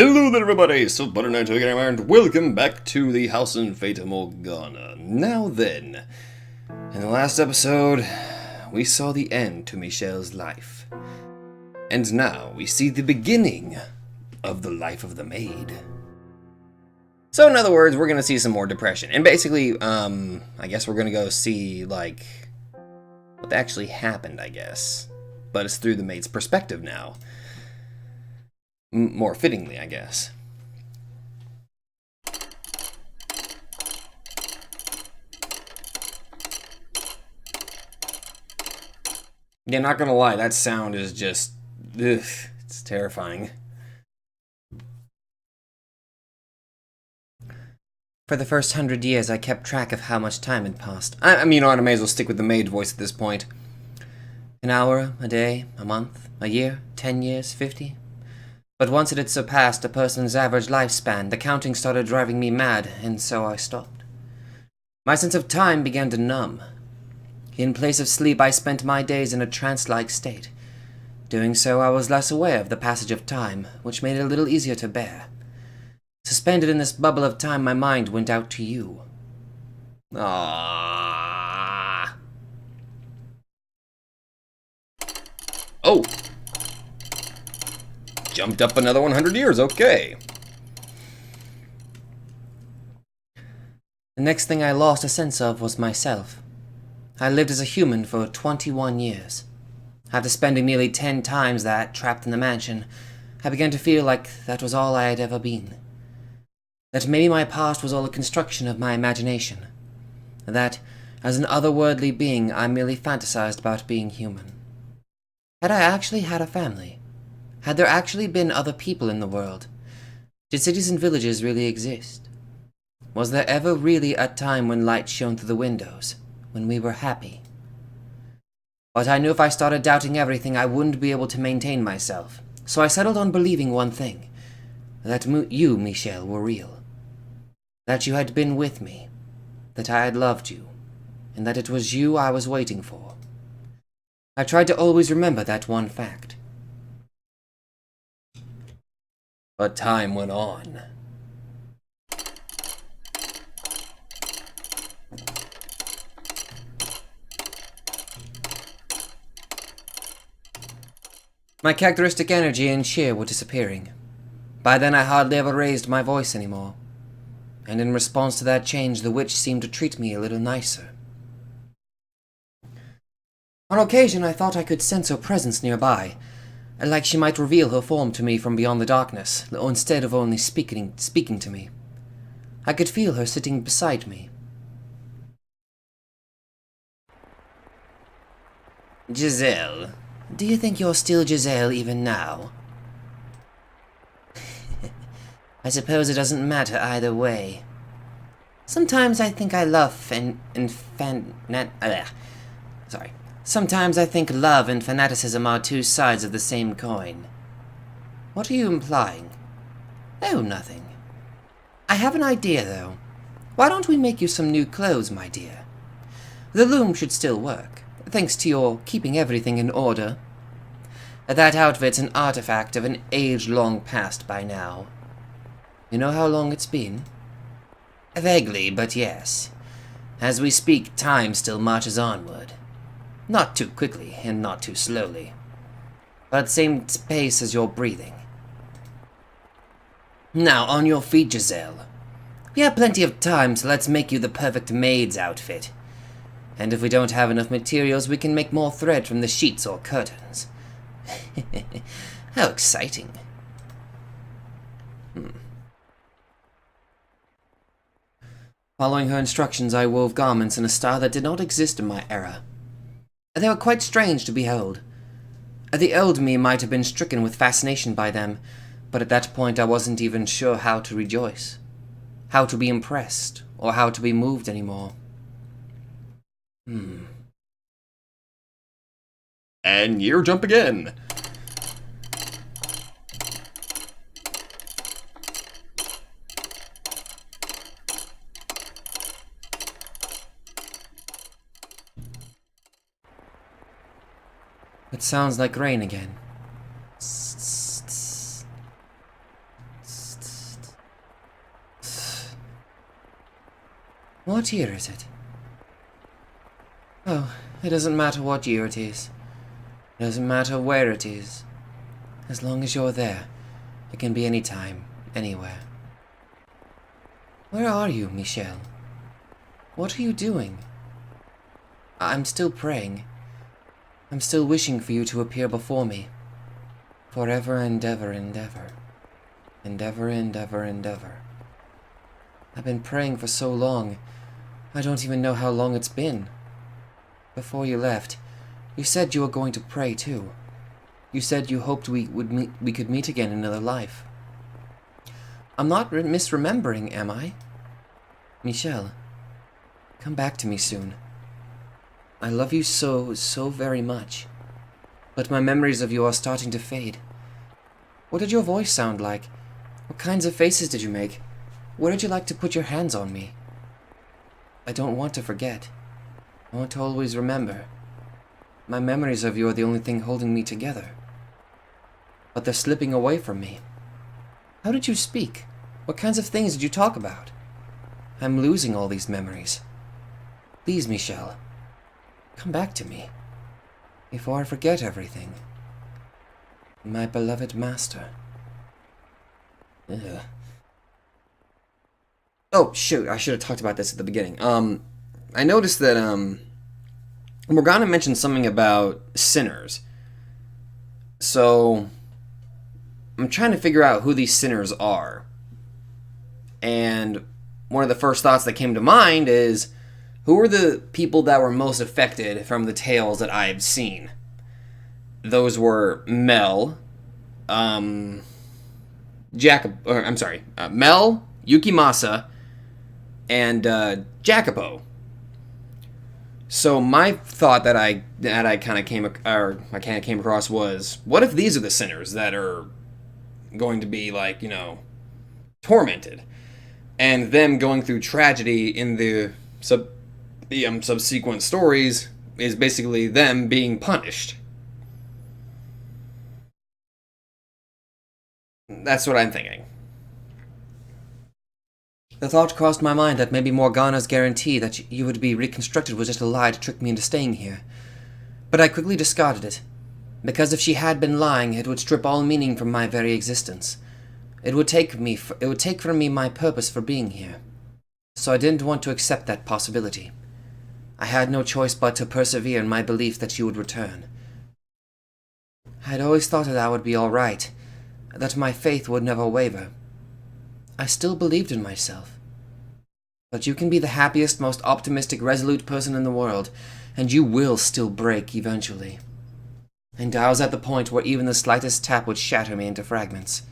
Hello there everybody, so Butter9 Gamer and welcome back to the house in Fata Morgana. Now then, in the last episode, we saw the end to Michelle's life. And now we see the beginning of the life of the maid. So in other words, we're gonna see some more depression. And basically, I guess we're gonna go see, like, what actually happened, I guess. But it's through the maid's perspective now. More fittingly, I guess. Yeah, not gonna lie, that sound is just... ugh, it's terrifying. For the first 100 years, I kept track of how much time had passed. I mean, you know what, I may as well stick with the maid voice at this point. An hour, a day, a month, a year, 10 years, 50... But once it had surpassed a person's average lifespan, the counting started driving me mad, and so I stopped. My sense of time began to numb. In place of sleep, I spent my days in a trance-like state. Doing so, I was less aware of the passage of time, which made it a little easier to bear. Suspended in this bubble of time, my mind went out to you. Ah. Oh! Jumped up another 100 years, okay. The next thing I lost a sense of was myself. I lived as a human for 21 years. After spending nearly 10 times that trapped in the mansion, I began to feel like that was all I had ever been. That maybe my past was all a construction of my imagination. That, as an otherworldly being, I merely fantasized about being human. Had I actually had a family? Had there actually been other people in the world? Did cities and villages really exist? Was there ever really a time when light shone through the windows, when we were happy? But I knew if I started doubting everything, I wouldn't be able to maintain myself, so I settled on believing one thing, that you, Michelle, were real. That you had been with me, that I had loved you, and that it was you I was waiting for. I tried to always remember that one fact. But time went on. My characteristic energy and cheer were disappearing. By then I hardly ever raised my voice anymore. And in response to that change, the witch seemed to treat me a little nicer. On occasion I thought I could sense her presence nearby, like she might reveal her form to me from beyond the darkness, instead of only speaking to me. I could feel her sitting beside me. Giselle, do you think you're still Giselle even now? I suppose it doesn't matter either way. Sometimes I think I love Sometimes I think love and fanaticism are two sides of the same coin. What are you implying? Oh, nothing. I have an idea, though. Why don't we make you some new clothes, my dear? The loom should still work, thanks to your keeping everything in order. That outfit's an artifact of an age long past by now. You know how long it's been? Vaguely, but yes. As we speak, time still marches onward. Not too quickly, and not too slowly. But at the same pace as your breathing. Now, on your feet, Giselle. We have plenty of time, so let's make you the perfect maid's outfit. And if we don't have enough materials, we can make more thread from the sheets or curtains. How exciting. Following her instructions, I wove garments in a style that did not exist in my era. They were quite strange to behold. The old me might have been stricken with fascination by them, but at that point I wasn't even sure how to rejoice, how to be impressed, or how to be moved anymore. And year jump again. It sounds like rain again. What year is it? Oh, it doesn't matter what year it is. It doesn't matter where it is. As long as you're there, it can be any time, anywhere. Where are you, Michelle? What are you doing? I'm still praying. I'm still wishing for you to appear before me. Forever and ever and ever. And ever and ever and ever. I've been praying for so long, I don't even know how long it's been. Before you left, you said you were going to pray too. You said you hoped we could meet again in another life. I'm not misremembering, am I? Michelle, come back to me soon. I love you so very much. But my memories of you are starting to fade. What did your voice sound like? What kinds of faces did you make? Where did you like to put your hands on me? I don't want to forget. I want to always remember. My memories of you are the only thing holding me together. But they're slipping away from me. How did you speak? What kinds of things did you talk about? I'm losing all these memories. Please, Michelle, come back to me, before I forget everything. My beloved master. Ugh. Oh, shoot, I should have talked about this at the beginning. I noticed that, Morgana mentioned something about sinners. So, I'm trying to figure out who these sinners are. And one of the first thoughts that came to mind is, who were the people that were most affected from the tales that I've seen? Those were Mel, Mel, Yukimasa, and Jacopo. So my thought that I kind of came across was, what if these are the sinners that are going to be, like, tormented, and them going through tragedy in the subsequent stories is basically them being punished. That's what I'm thinking. The thought crossed my mind that maybe Morgana's guarantee that you would be reconstructed was just a lie to trick me into staying here. But I quickly discarded it, because if she had been lying, it would strip all meaning from my very existence. It would take from me my purpose for being here. So I didn't want to accept that possibility. I had no choice but to persevere in my belief that you would return. I had always thought that I would be all right, that my faith would never waver. I still believed in myself. But you can be the happiest, most optimistic, resolute person in the world, and you will still break eventually. And I was at the point where even the slightest tap would shatter me into fragments.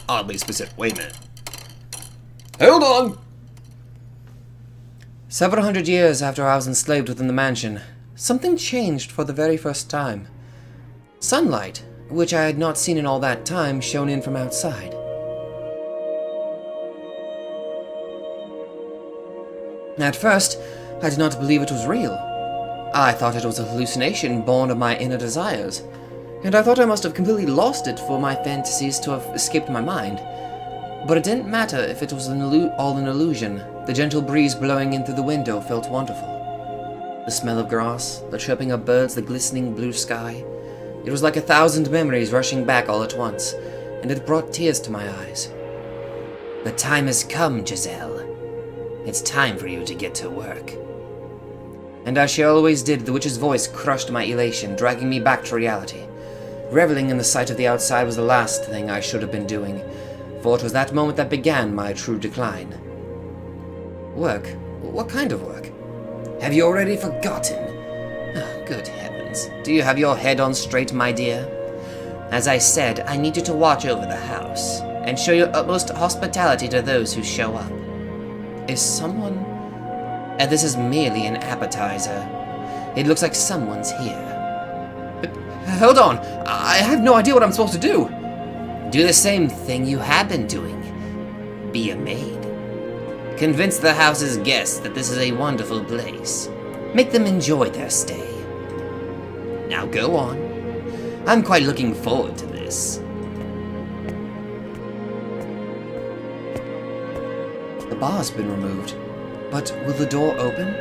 Oddly specific. Wait a minute. Hold on! Several hundred years after I was enslaved within the mansion, something changed for the very first time. Sunlight, which I had not seen in all that time, shone in from outside. At first, I did not believe it was real. I thought it was a hallucination born of my inner desires, and I thought I must have completely lost it for my fantasies to have escaped my mind. But it didn't matter if it was all an illusion. The gentle breeze blowing in through the window felt wonderful. The smell of grass, the chirping of birds, the glistening blue sky. It was like 1,000 memories rushing back all at once, and it brought tears to my eyes. The time has come, Giselle. It's time for you to get to work. And as she always did, the witch's voice crushed my elation, dragging me back to reality. Reveling in the sight of the outside was the last thing I should have been doing, for it was that moment that began my true decline. Work? What kind of work? Have you already forgotten? Oh, good heavens. Do you have your head on straight, my dear? As I said, I need you to watch over the house, and show your utmost hospitality to those who show up. Is someone... this is merely an appetizer. It looks like someone's here. But, hold on! I have no idea what I'm supposed to do! Do the same thing you have been doing. Be a maid. Convince the house's guests that this is a wonderful place. Make them enjoy their stay. Now go on. I'm quite looking forward to this. The bar's been removed, but will the door open?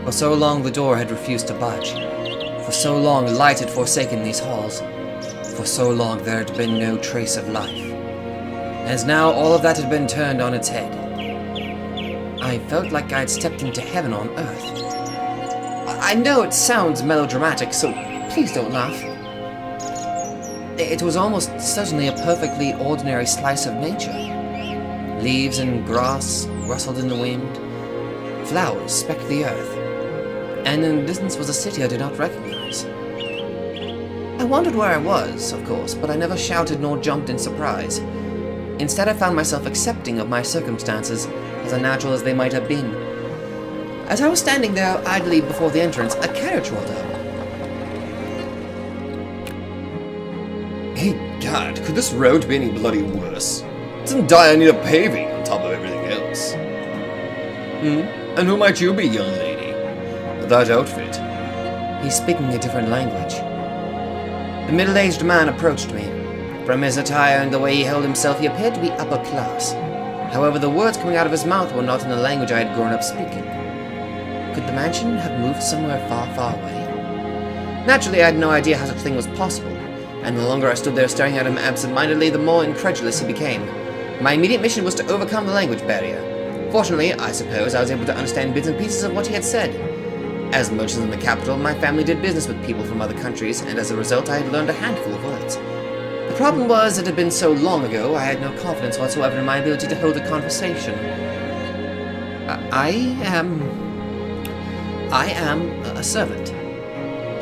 For so long the door had refused to budge. For so long light had forsaken these halls. For so long there had been no trace of life. As now all of that had been turned on its head. I felt like I'd stepped into heaven on earth. I know it sounds melodramatic, so please don't laugh. It was almost certainly a perfectly ordinary slice of nature. Leaves and grass rustled in the wind. Flowers specked the earth. And in the distance was a city I did not recognize. I wondered where I was, of course, but I never shouted nor jumped in surprise. Instead, I found myself accepting of my circumstances, as unnatural as they might have been. As I was standing there idly before the entrance, a carriage rolled up. Hey, God, could this road be any bloody worse? It's in dire need of paving on top of everything else. And who might you be, young lady? That outfit. He's speaking a different language. The middle-aged man approached me. From his attire and the way he held himself, he appeared to be upper class. However, the words coming out of his mouth were not in the language I had grown up speaking. Could the mansion have moved somewhere far, far away? Naturally, I had no idea how such a thing was possible, and the longer I stood there staring at him absent-mindedly, the more incredulous he became. My immediate mission was to overcome the language barrier. Fortunately, I suppose, I was able to understand bits and pieces of what he had said. As merchants in the capital, my family did business with people from other countries, and as a result, I had learned a handful of words. The problem was, it had been so long ago, I had no confidence whatsoever in my ability to hold a conversation. I am a servant.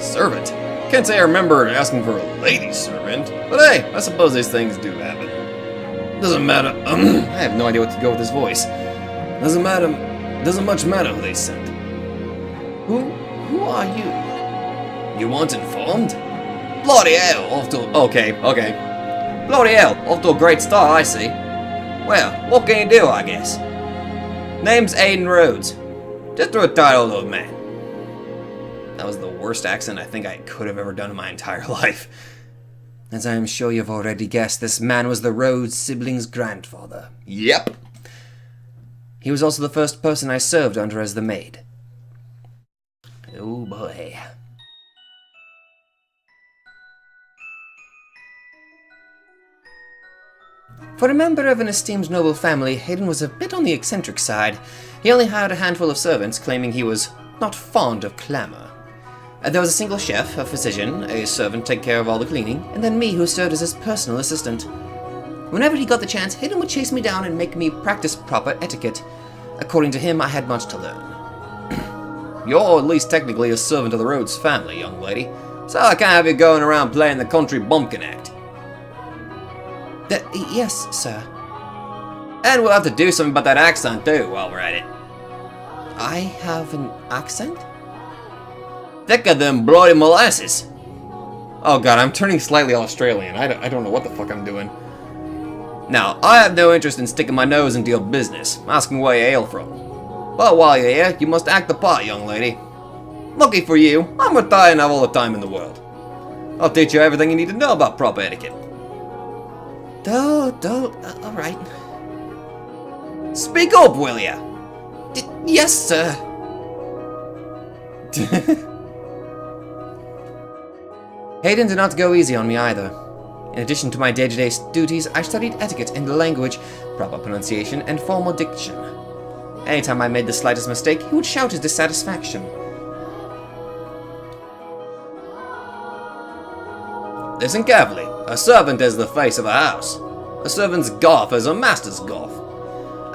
Servant? Can't say I remember asking for a lady servant, but hey, I suppose these things do happen. Doesn't matter. I have no idea what to go with this voice. Doesn't much matter who they sent. Who are you? You weren't informed? Bloody hell, off to... Okay. Bloody hell, off to a great start, I see. Well, what can you do, I guess? Name's Hayden Rhodes. Just a retired old man. That was the worst accent I think I could have ever done in my entire life. As I am sure you've already guessed, this man was the Rhodes siblings' grandfather. Yep. He was also the first person I served under as the maid. Oh boy. For a member of an esteemed noble family, Hayden was a bit on the eccentric side. He only hired a handful of servants, claiming he was not fond of clamour. There was a single chef, a physician, a servant to take care of all the cleaning, and then me who served as his personal assistant. Whenever he got the chance, Hayden would chase me down and make me practice proper etiquette. According to him, I had much to learn. You're at least technically a servant of the Rhodes family, young lady, so I can't have you going around playing the country bumpkin act. Yes, sir. And we'll have to do something about that accent too while we're at it. I have an accent? Thicker than bloody molasses. Oh god, I'm turning slightly Australian. I don't know what the fuck I'm doing. Now, I have no interest in sticking my nose into your business, asking where you hail from. But while you're here, you must act the part, young lady. Lucky for you, I'm retired and have all the time in the world. I'll teach you everything you need to know about proper etiquette. Alright. Speak up, will ya? Yes, sir. Hayden did not go easy on me either. In addition to my day-to-day duties, I studied etiquette in the language, proper pronunciation, and formal diction. Anytime I made the slightest mistake, he would shout his dissatisfaction. Listen carefully. A servant is the face of a house. A servant's golf is a master's golf.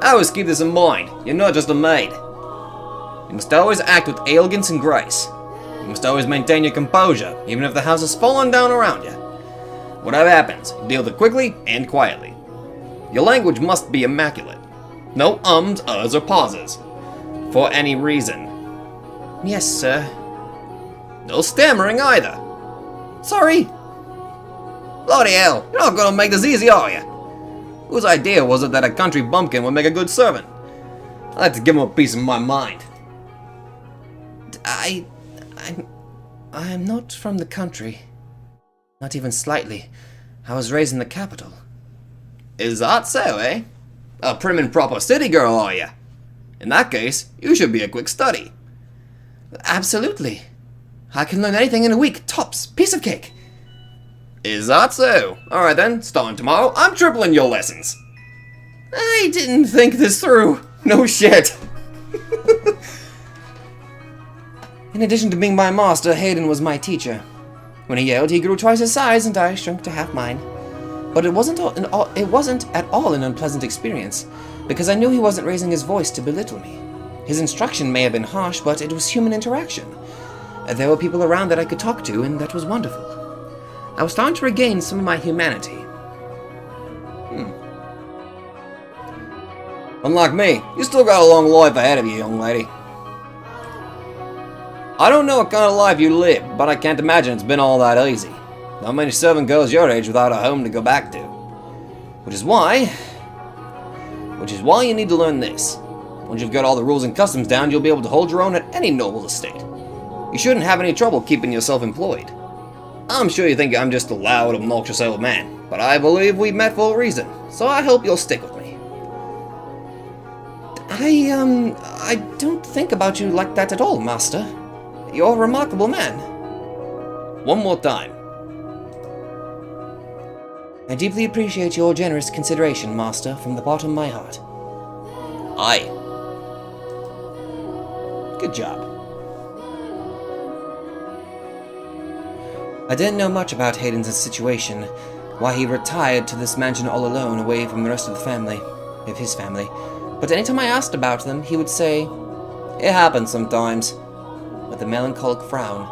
I always keep this in mind. You're not just a maid. You must always act with elegance and grace. You must always maintain your composure, even if the house has fallen down around you. Whatever happens, deal with it quickly and quietly. Your language must be immaculate. No ums, uhs, or pauses. For any reason. Yes, sir. No stammering either. Sorry. Bloody hell, you're not gonna make this easy, are you? Whose idea was it that a country bumpkin would make a good servant? I like to give him a piece of my mind. I'm not from the country. Not even slightly. I was raised in the capital. Is that so, eh? A prim and proper city girl, are you? In that case, you should be a quick study. Absolutely. I can learn anything in a week, tops. Piece of cake. Is that so? Alright then, starting tomorrow, I'm tripling your lessons. I didn't think this through. No shit. In addition to being my master, Hayden was my teacher. When he yelled, he grew twice his size, and I shrunk to half mine. But it wasn't at all an unpleasant experience, because I knew he wasn't raising his voice to belittle me. His instruction may have been harsh, but it was human interaction. There were people around that I could talk to, and that was wonderful. I was starting to regain some of my humanity. Unlike me, you still got a long life ahead of you, young lady. I don't know what kind of life you live, but I can't imagine it's been all that easy. Not many servant girls your age without a home to go back to. Which is why you need to learn this. Once you've got all the rules and customs down, you'll be able to hold your own at any noble estate. You shouldn't have any trouble keeping yourself employed. I'm sure you think I'm just a loud, obnoxious old man, but I believe we met for a reason, so I hope you'll stick with me. I don't think about you like that at all, Master. You're a remarkable man. One more time. I deeply appreciate your generous consideration, Master, from the bottom of my heart. Aye. Good job. I didn't know much about Hayden's situation, why he retired to this mansion all alone, away from the rest of his family. But anytime I asked about them, he would say, "It happens sometimes," with a melancholic frown.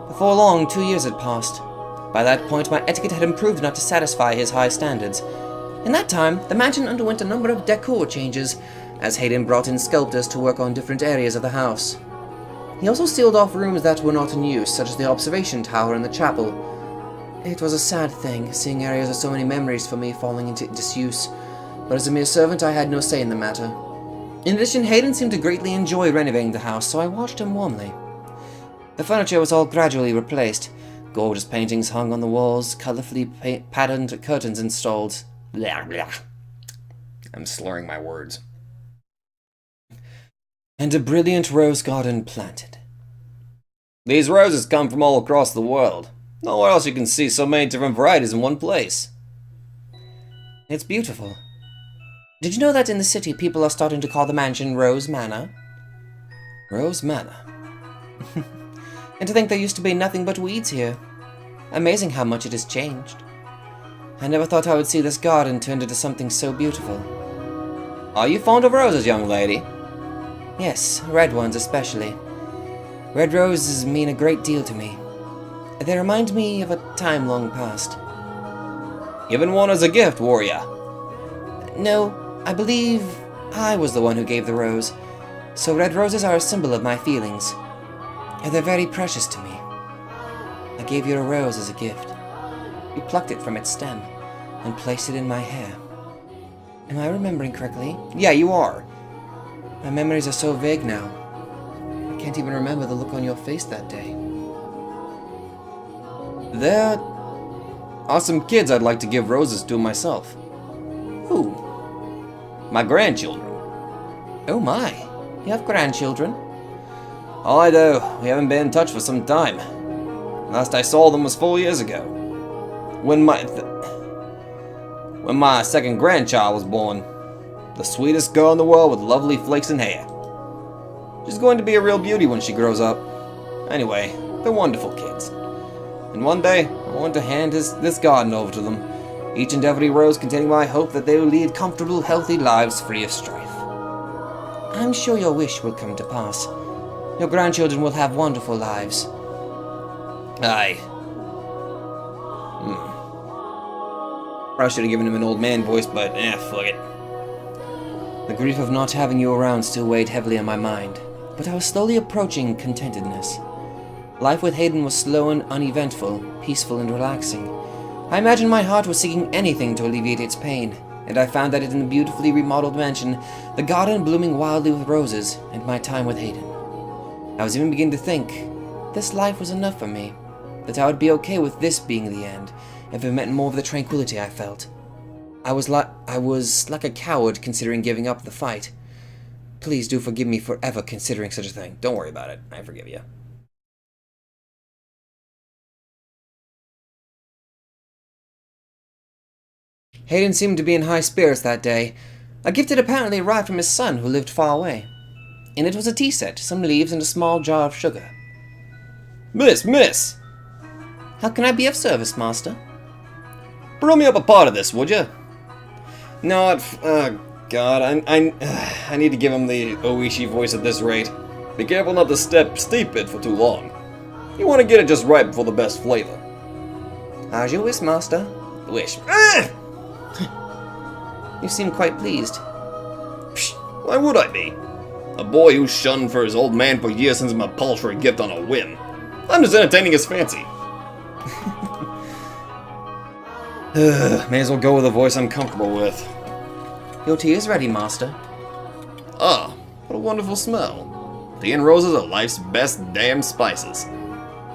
Before long, 2 years had passed. By that point, my etiquette had improved enough to satisfy his high standards. In that time, the mansion underwent a number of decor changes, as Hayden brought in sculptors to work on different areas of the house. He also sealed off rooms that were not in use, such as the observation tower and the chapel. It was a sad thing, seeing areas of so many memories for me falling into disuse, but as a mere servant, I had no say in the matter. In addition, Hayden seemed to greatly enjoy renovating the house, so I watched him warmly. The furniture was all gradually replaced. Gorgeous paintings hung on the walls, colorfully patterned curtains installed. Blah, blah. I'm slurring my words. And a brilliant rose garden planted. These roses come from all across the world. Nowhere else you can see so many different varieties in one place. It's beautiful. Did you know that in the city people are starting to call the mansion Rose Manor? Rose Manor. And to think there used to be nothing but weeds here. Amazing how much it has changed. I never thought I would see this garden turned into something so beautiful. Are you fond of roses, young lady? Yes, red ones especially. Red roses mean a great deal to me. They remind me of a time long past. Given one as a gift, were ya? No, I believe I was the one who gave the rose, so red roses are a symbol of my feelings. They're very precious to me. I gave you a rose as a gift. You plucked it from its stem and placed it in my hair. Am I remembering correctly? Yeah, you are. My memories are so vague now. I can't even remember the look on your face that day. There are some kids I'd like to give roses to myself. Who? My grandchildren. Oh my, you have grandchildren? Oh, I do. We haven't been in touch for some time. Last I saw them was 4 years ago. When my second grandchild was born. The sweetest girl in the world with lovely flaxen hair. She's going to be a real beauty when she grows up. Anyway, they're wonderful kids. And one day, I want to hand this garden over to them. Each and every rose containing my hope that they will lead comfortable, healthy lives free of strife. I'm sure your wish will come to pass. Your grandchildren will have wonderful lives. Aye. Probably should have given him an old man voice, but fuck it. The grief of not having you around still weighed heavily on my mind, but I was slowly approaching contentedness. Life with Hayden was slow and uneventful, peaceful and relaxing. I imagined my heart was seeking anything to alleviate its pain, and I found that in the beautifully remodeled mansion, the garden blooming wildly with roses, and my time with Hayden. I was even beginning to think this life was enough for me, that I would be okay with this being the end, if it meant more of the tranquility I felt. I was like a coward considering giving up the fight. Please do forgive me for ever considering such a thing. Don't worry about it. I forgive you. Hayden seemed to be in high spirits that day. A gift had apparently arrived from his son, who lived far away. In it was a tea set, some leaves, and a small jar of sugar. Miss! How can I be of service, master? Brew me up a pot of this, would you? No, God, I need to give him the Oishi voice at this rate. Be careful not to steep it for too long. You want to get it just right before the best flavor. As you wish, master. Wish. You seem quite pleased. Psh, why would I be? A boy who's shunned for his old man for years sends him a paltry gift on a whim. I'm just entertaining his fancy. May as well go with a voice I'm comfortable with. Your tea is ready, master. Ah, what a wonderful smell. Tea and roses are life's best damn spices.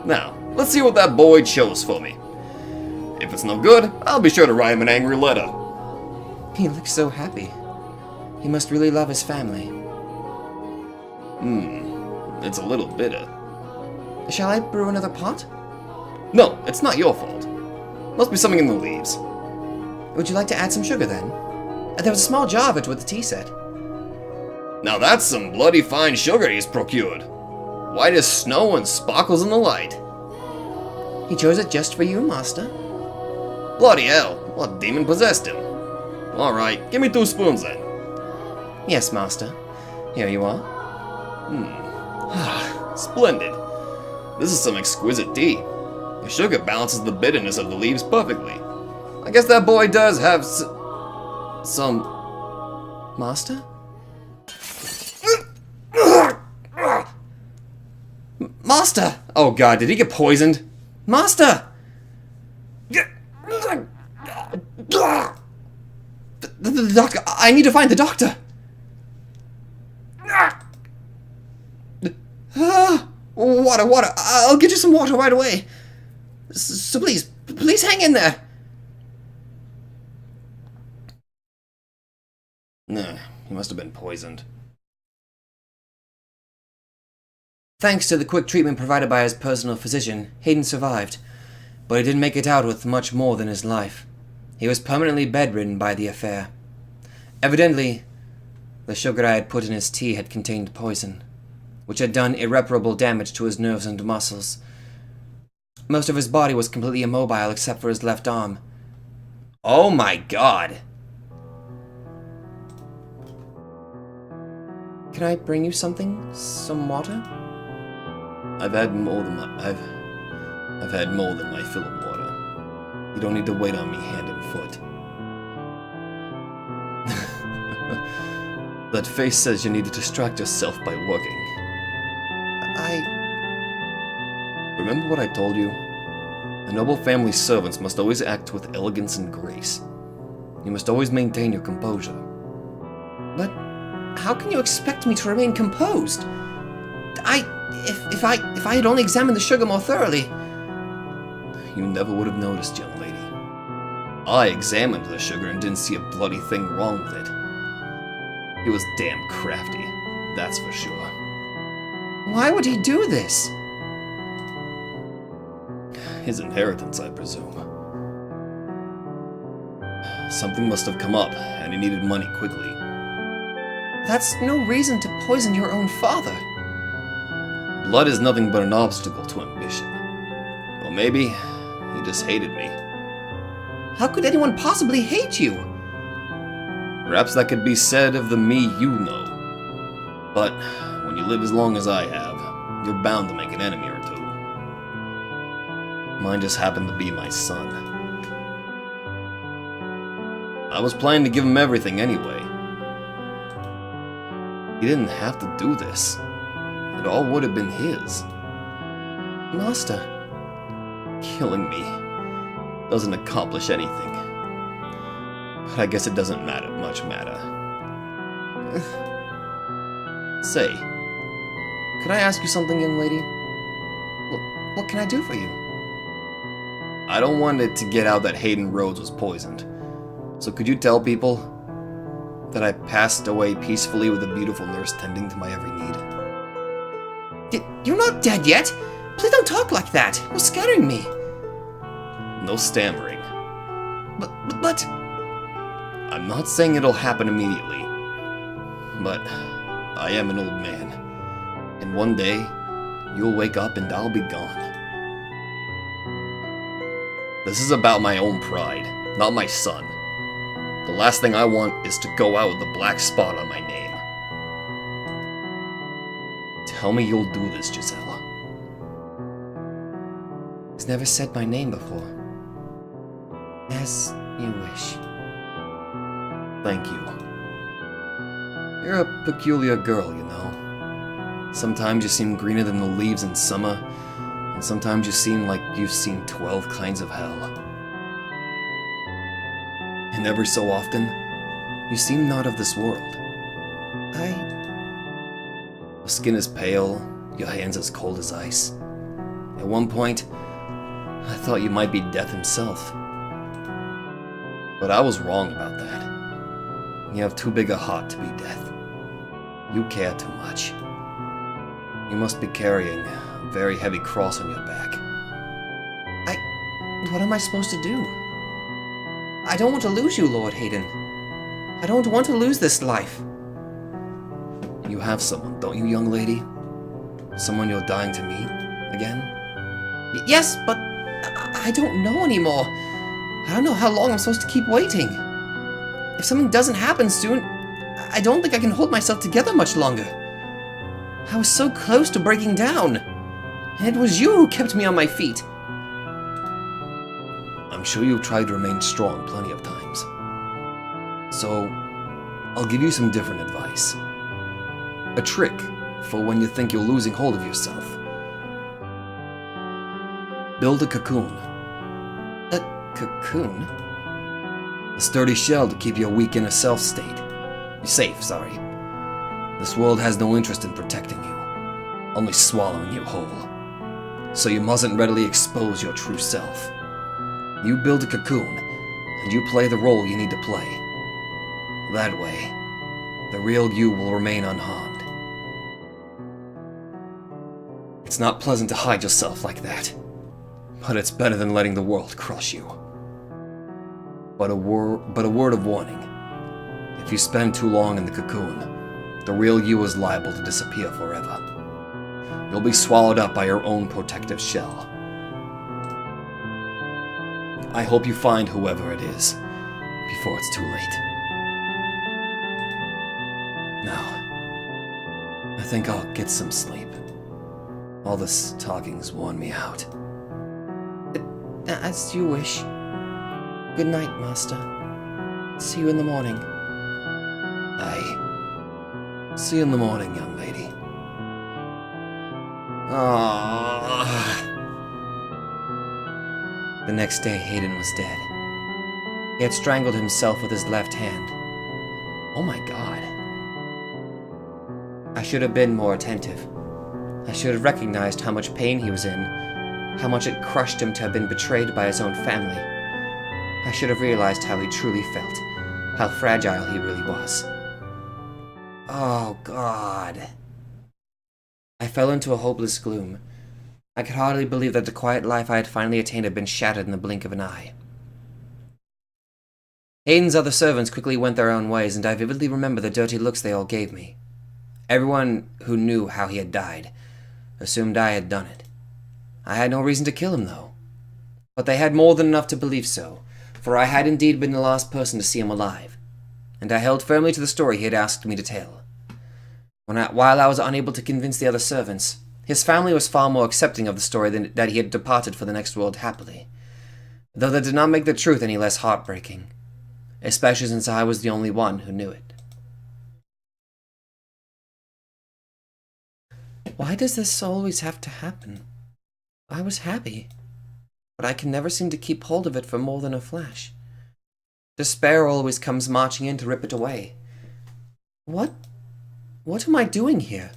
Now, let's see what that boy chose for me. If it's no good, I'll be sure to write him an angry letter. He looks so happy. He must really love his family. It's a little bitter. Shall I brew another pot? No, it's not your fault. Must be something in the leaves. Would you like to add some sugar then? There was a small jar of it with the tea set. Now that's some bloody fine sugar he's procured. White as snow and sparkles in the light. He chose it just for you, master. Bloody hell, what demon possessed him? Alright, give me 2 spoons then. Yes, master. Here you are. Splendid. This is some exquisite tea. The sugar balances the bitterness of the leaves perfectly. I guess that boy does have some... Master? Master! Oh god, did he get poisoned? Master! The doctor! I need to find the doctor! Water! I'll get you some water right away. So please hang in there. Nah, he must have been poisoned. Thanks to the quick treatment provided by his personal physician, Hayden survived, but he didn't make it out with much more than his life. He was permanently bedridden by the affair. Evidently, the sugar I had put in his tea had contained poison, which had done irreparable damage to his nerves and muscles. Most of his body was completely immobile except for his left arm. Oh my god! Can I bring you something? Some water? I've had more than my fill of water. You don't need to wait on me hand and foot. That face says you need to distract yourself by working. Remember what I told you? A noble family's servants must always act with elegance and grace. You must always maintain your composure. But how can you expect me to remain composed? If I had only examined the sugar more thoroughly... You never would have noticed, young lady. I examined the sugar and didn't see a bloody thing wrong with it. He was damn crafty, that's for sure. Why would he do this? His inheritance, I presume. Something must have come up, and he needed money quickly. That's no reason to poison your own father. Blood is nothing but an obstacle to ambition. Or maybe he just hated me. How could anyone possibly hate you? Perhaps that could be said of the me you know. But when you live as long as I have, you're bound to make an enemy or two. Mine just happened to be my son. I was planning to give him everything anyway. He didn't have to do this. It all would have been his. Master. Killing me doesn't accomplish anything. but I guess it doesn't much matter. Say, could I ask you something, young lady? What can I do for you? I don't want it to get out that Hayden Rhodes was poisoned. So could you tell people that I passed away peacefully with a beautiful nurse tending to my every need? You're not dead yet! Please don't talk like that! You're scaring me! No stammering. But... I'm not saying it'll happen immediately, but I am an old man, and one day you'll wake up and I'll be gone. This is about my own pride, not my son. The last thing I want is to go out with a black spot on my name. Tell me you'll do this, Gisela. He's never said my name before. As you wish. Thank you. You're a peculiar girl, you know. Sometimes you seem greener than the leaves in summer, and sometimes you seem like you've seen 12 kinds of hell. And every so often, you seem not of this world. Your skin is pale, your hands as cold as ice. At one point, I thought you might be death himself. But I was wrong about that. You have too big a heart to be death. You care too much. You must be carrying a very heavy cross on your back. What am I supposed to do? I don't want to lose you, Lord Hayden. I don't want to lose this life. You have someone, don't you, young lady? Someone you're dying to meet again? Yes, but I don't know anymore. I don't know how long I'm supposed to keep waiting. If something doesn't happen soon, I don't think I can hold myself together much longer. I was so close to breaking down. And it was you who kept me on my feet. I'm sure you've tried to remain strong plenty of times. So, I'll give you some different advice. A trick for when you think you're losing hold of yourself. Build a cocoon. A cocoon? A sturdy shell to keep your weak inner self safe, sorry. This world has no interest in protecting you, only swallowing you whole. So you mustn't readily expose your true self. You build a cocoon, and you play the role you need to play. That way, the real you will remain unharmed. It's not pleasant to hide yourself like that, but it's better than letting the world crush you. But a word of warning. If you spend too long in the cocoon, the real you is liable to disappear forever. You'll be swallowed up by your own protective shell. I hope you find whoever it is before it's too late. Now, I think I'll get some sleep. All this talking's worn me out. As you wish. Good night, Master. See you in the morning. Aye. See you in the morning, young lady. The next day, Hayden was dead. He had strangled himself with his left hand. Oh my God. I should have been more attentive. I should have recognized how much pain he was in, how much it crushed him to have been betrayed by his own family. I should have realized how he truly felt, how fragile he really was. Oh, God. I fell into a hopeless gloom. I could hardly believe that the quiet life I had finally attained had been shattered in the blink of an eye. Hayden's other servants quickly went their own ways, and I vividly remember the dirty looks they all gave me. Everyone who knew how he had died assumed I had done it. I had no reason to kill him, though. But they had more than enough to believe so, for I had indeed been the last person to see him alive, and I held firmly to the story he had asked me to tell. While I was unable to convince the other servants, his family was far more accepting of the story than that he had departed for the next world happily, though that did not make the truth any less heartbreaking, especially since I was the only one who knew it. Why does this always have to happen? I was happy, but I can never seem to keep hold of it for more than a flash. Despair always comes marching in to rip it away. What am I doing here?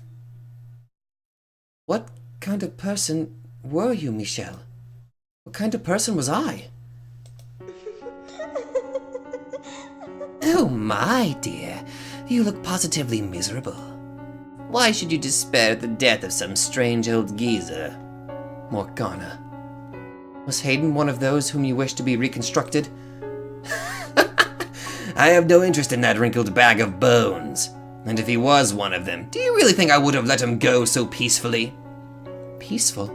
What kind of person were you, Michelle? What kind of person was I? Oh my dear, you look positively miserable. Why should you despair at the death of some strange old geezer? Morgana. Was Hayden one of those whom you wish to be reconstructed? I have no interest in that wrinkled bag of bones. And if he was one of them, do you really think I would have let him go so peacefully? Peaceful?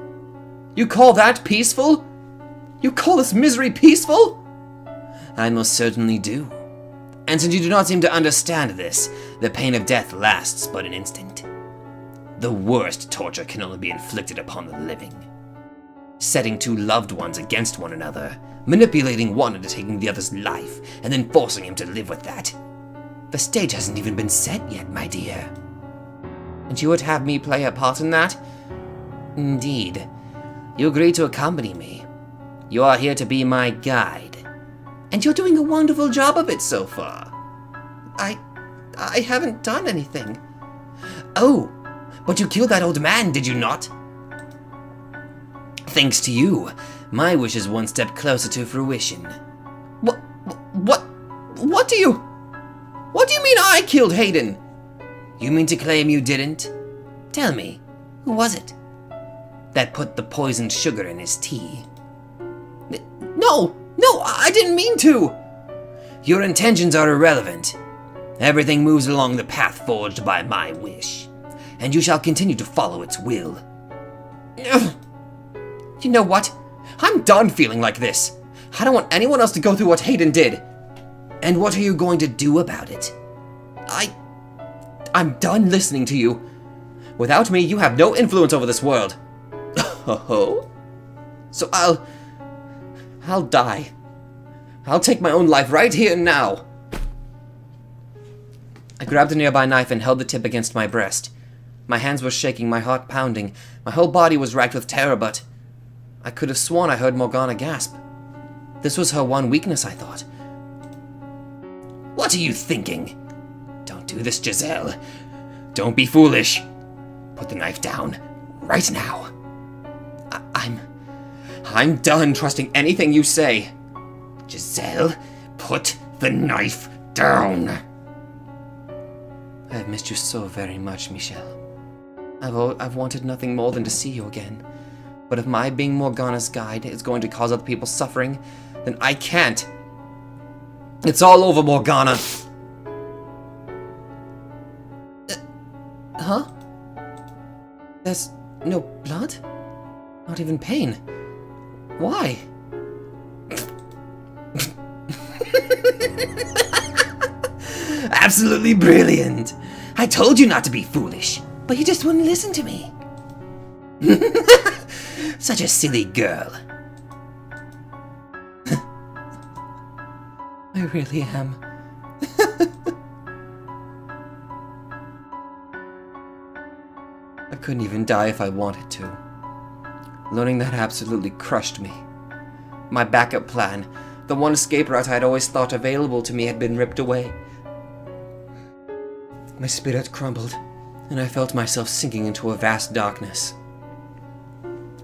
You call that peaceful? You call this misery peaceful? I most certainly do. And since you do not seem to understand this, the pain of death lasts but an instant. The worst torture can only be inflicted upon the living. Setting two loved ones against one another, manipulating one into taking the other's life, and then forcing him to live with that. The stage hasn't even been set yet, my dear. And you would have me play a part in that? Indeed. You agreed to accompany me. You are here to be my guide. And you're doing a wonderful job of it so far. I haven't done anything. Oh, but you killed that old man, did you not? Thanks to you, my wish is one step closer to fruition. What do you mean I killed Hayden? You mean to claim you didn't? Tell me, who was it that put the poisoned sugar in his tea? No, I didn't mean to. Your intentions are irrelevant. Everything moves along the path forged by my wish, and you shall continue to follow its will. You know what? I'm done feeling like this. I don't want anyone else to go through what Hayden did. And what are you going to do about it? I'm done listening to you. Without me, you have no influence over this world. Oh? So I'll die. I'll take my own life right here and now. I grabbed a nearby knife and held the tip against my breast. My hands were shaking, my heart pounding. My whole body was racked with terror, but I could have sworn I heard Morgana gasp. This was her one weakness, I thought. What are you thinking? Don't do this, Giselle. Don't be foolish. Put the knife down, right now. I'm done trusting anything you say. Giselle, put the knife down. I've missed you so very much, Michelle. I've wanted nothing more than to see you again. But if my being Morgana's guide is going to cause other people suffering, then I can't. It's all over, Morgana. Huh? There's no blood? Not even pain. Why? Absolutely brilliant. I told you not to be foolish, but you just wouldn't listen to me. Such a silly girl. I really am. I couldn't even die if I wanted to. Learning that absolutely crushed me. My backup plan, the one escape route I'd always thought available to me, had been ripped away. My spirit crumbled, and I felt myself sinking into a vast darkness.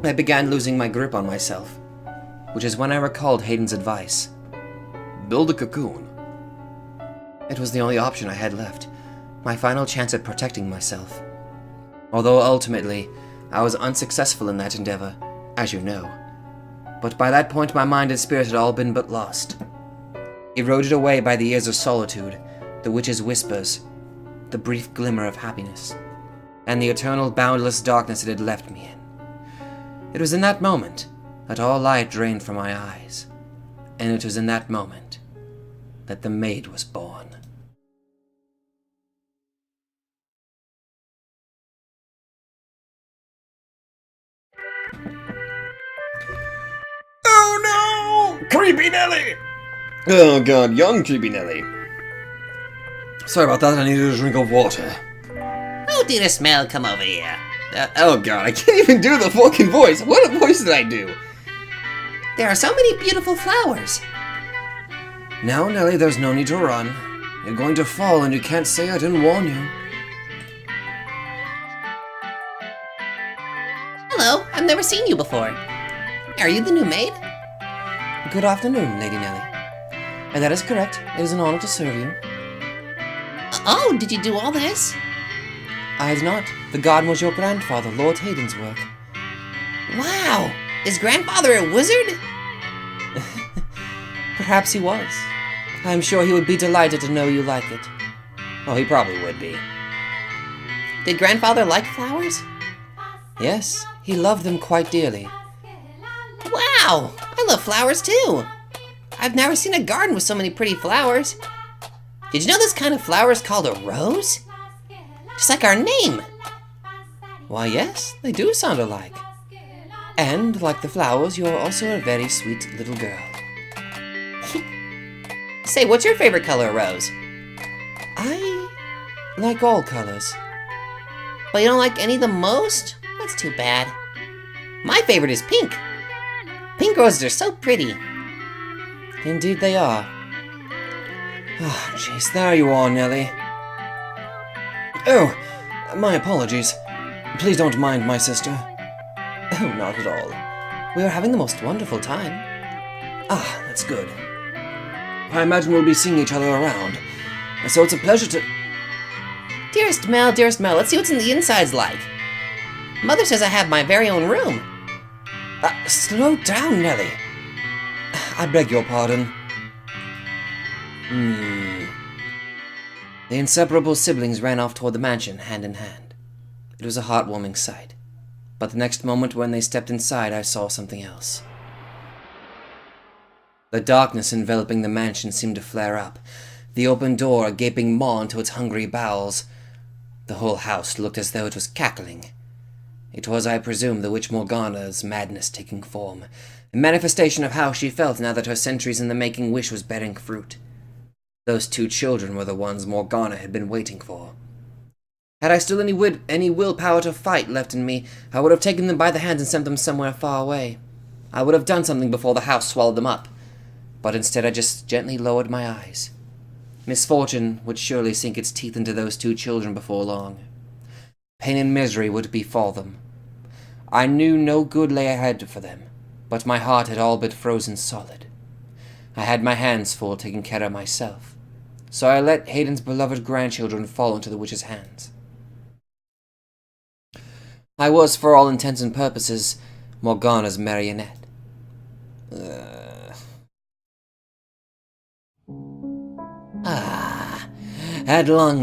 I began losing my grip on myself, which is when I recalled Hayden's advice. Build a cocoon. It was the only option I had left, my final chance at protecting myself. Although ultimately, I was unsuccessful in that endeavor, as you know. But by that point my mind and spirit had all been but lost. Eroded away by the years of solitude, the witch's whispers, the brief glimmer of happiness, and the eternal boundless darkness it had left me in. It was in that moment that all light drained from my eyes, and it was in that moment that the maid was born. Oh no! Creepy Nelly! Oh god, young Creepy Nelly. Sorry about that, I needed a drink of water. How did a smell come over here? Oh god, I can't even do the fucking voice. What voice did I do? There are so many beautiful flowers. Now, Nellie, there's no need to run. You're going to fall and you can't say I didn't warn you. Hello, I've never seen you before. Are you the new maid? Good afternoon, Lady Nellie. And that is correct. It is an honor to serve you. Oh, did you do all this? I did not. The garden was your grandfather, Lord Hayden's work. Wow, is grandfather a wizard? Perhaps he was. I am sure he would be delighted to know you like it. Oh, he probably would be. Did grandfather like flowers? Yes, he loved them quite dearly. Wow, I love flowers too. I've never seen a garden with so many pretty flowers. Did you know this kind of flower is called a rose? Just like our name. Why, yes, they do sound alike. And, like the flowers, you are also a very sweet little girl. Say, what's your favorite color, Rose? I like all colors. But you don't like any the most? That's too bad. My favorite is pink. Pink roses are so pretty. Indeed they are. Ah, jeez, there you are, Nellie. Oh, my apologies. Please don't mind my sister. Oh, not at all. We are having the most wonderful time. Ah, that's good. I imagine we'll be seeing each other around, so it's a pleasure to... Dearest Mel, let's see what's in the insides like. Mother says I have my very own room. Slow down, Nellie. I beg your pardon. The inseparable siblings ran off toward the mansion, hand in hand. It was a heartwarming sight. But the next moment when they stepped inside, I saw something else. The darkness enveloping the mansion seemed to flare up, the open door a gaping maw into its hungry bowels. The whole house looked as though it was cackling. It was, I presume, the witch Morgana's madness taking form, a manifestation of how she felt now that her centuries in the making wish was bearing fruit. Those two children were the ones Morgana had been waiting for. Had I still any willpower to fight left in me, I would have taken them by the hands and sent them somewhere far away. I would have done something before the house swallowed them up. But instead I just gently lowered my eyes. Misfortune would surely sink its teeth into those two children before long. Pain and misery would befall them. I knew no good lay ahead for them, but my heart had all but frozen solid. I had my hands full taking care of myself, so I let Hayden's beloved grandchildren fall into the witch's hands. I was, for all intents and purposes, Morgana's marionette. At long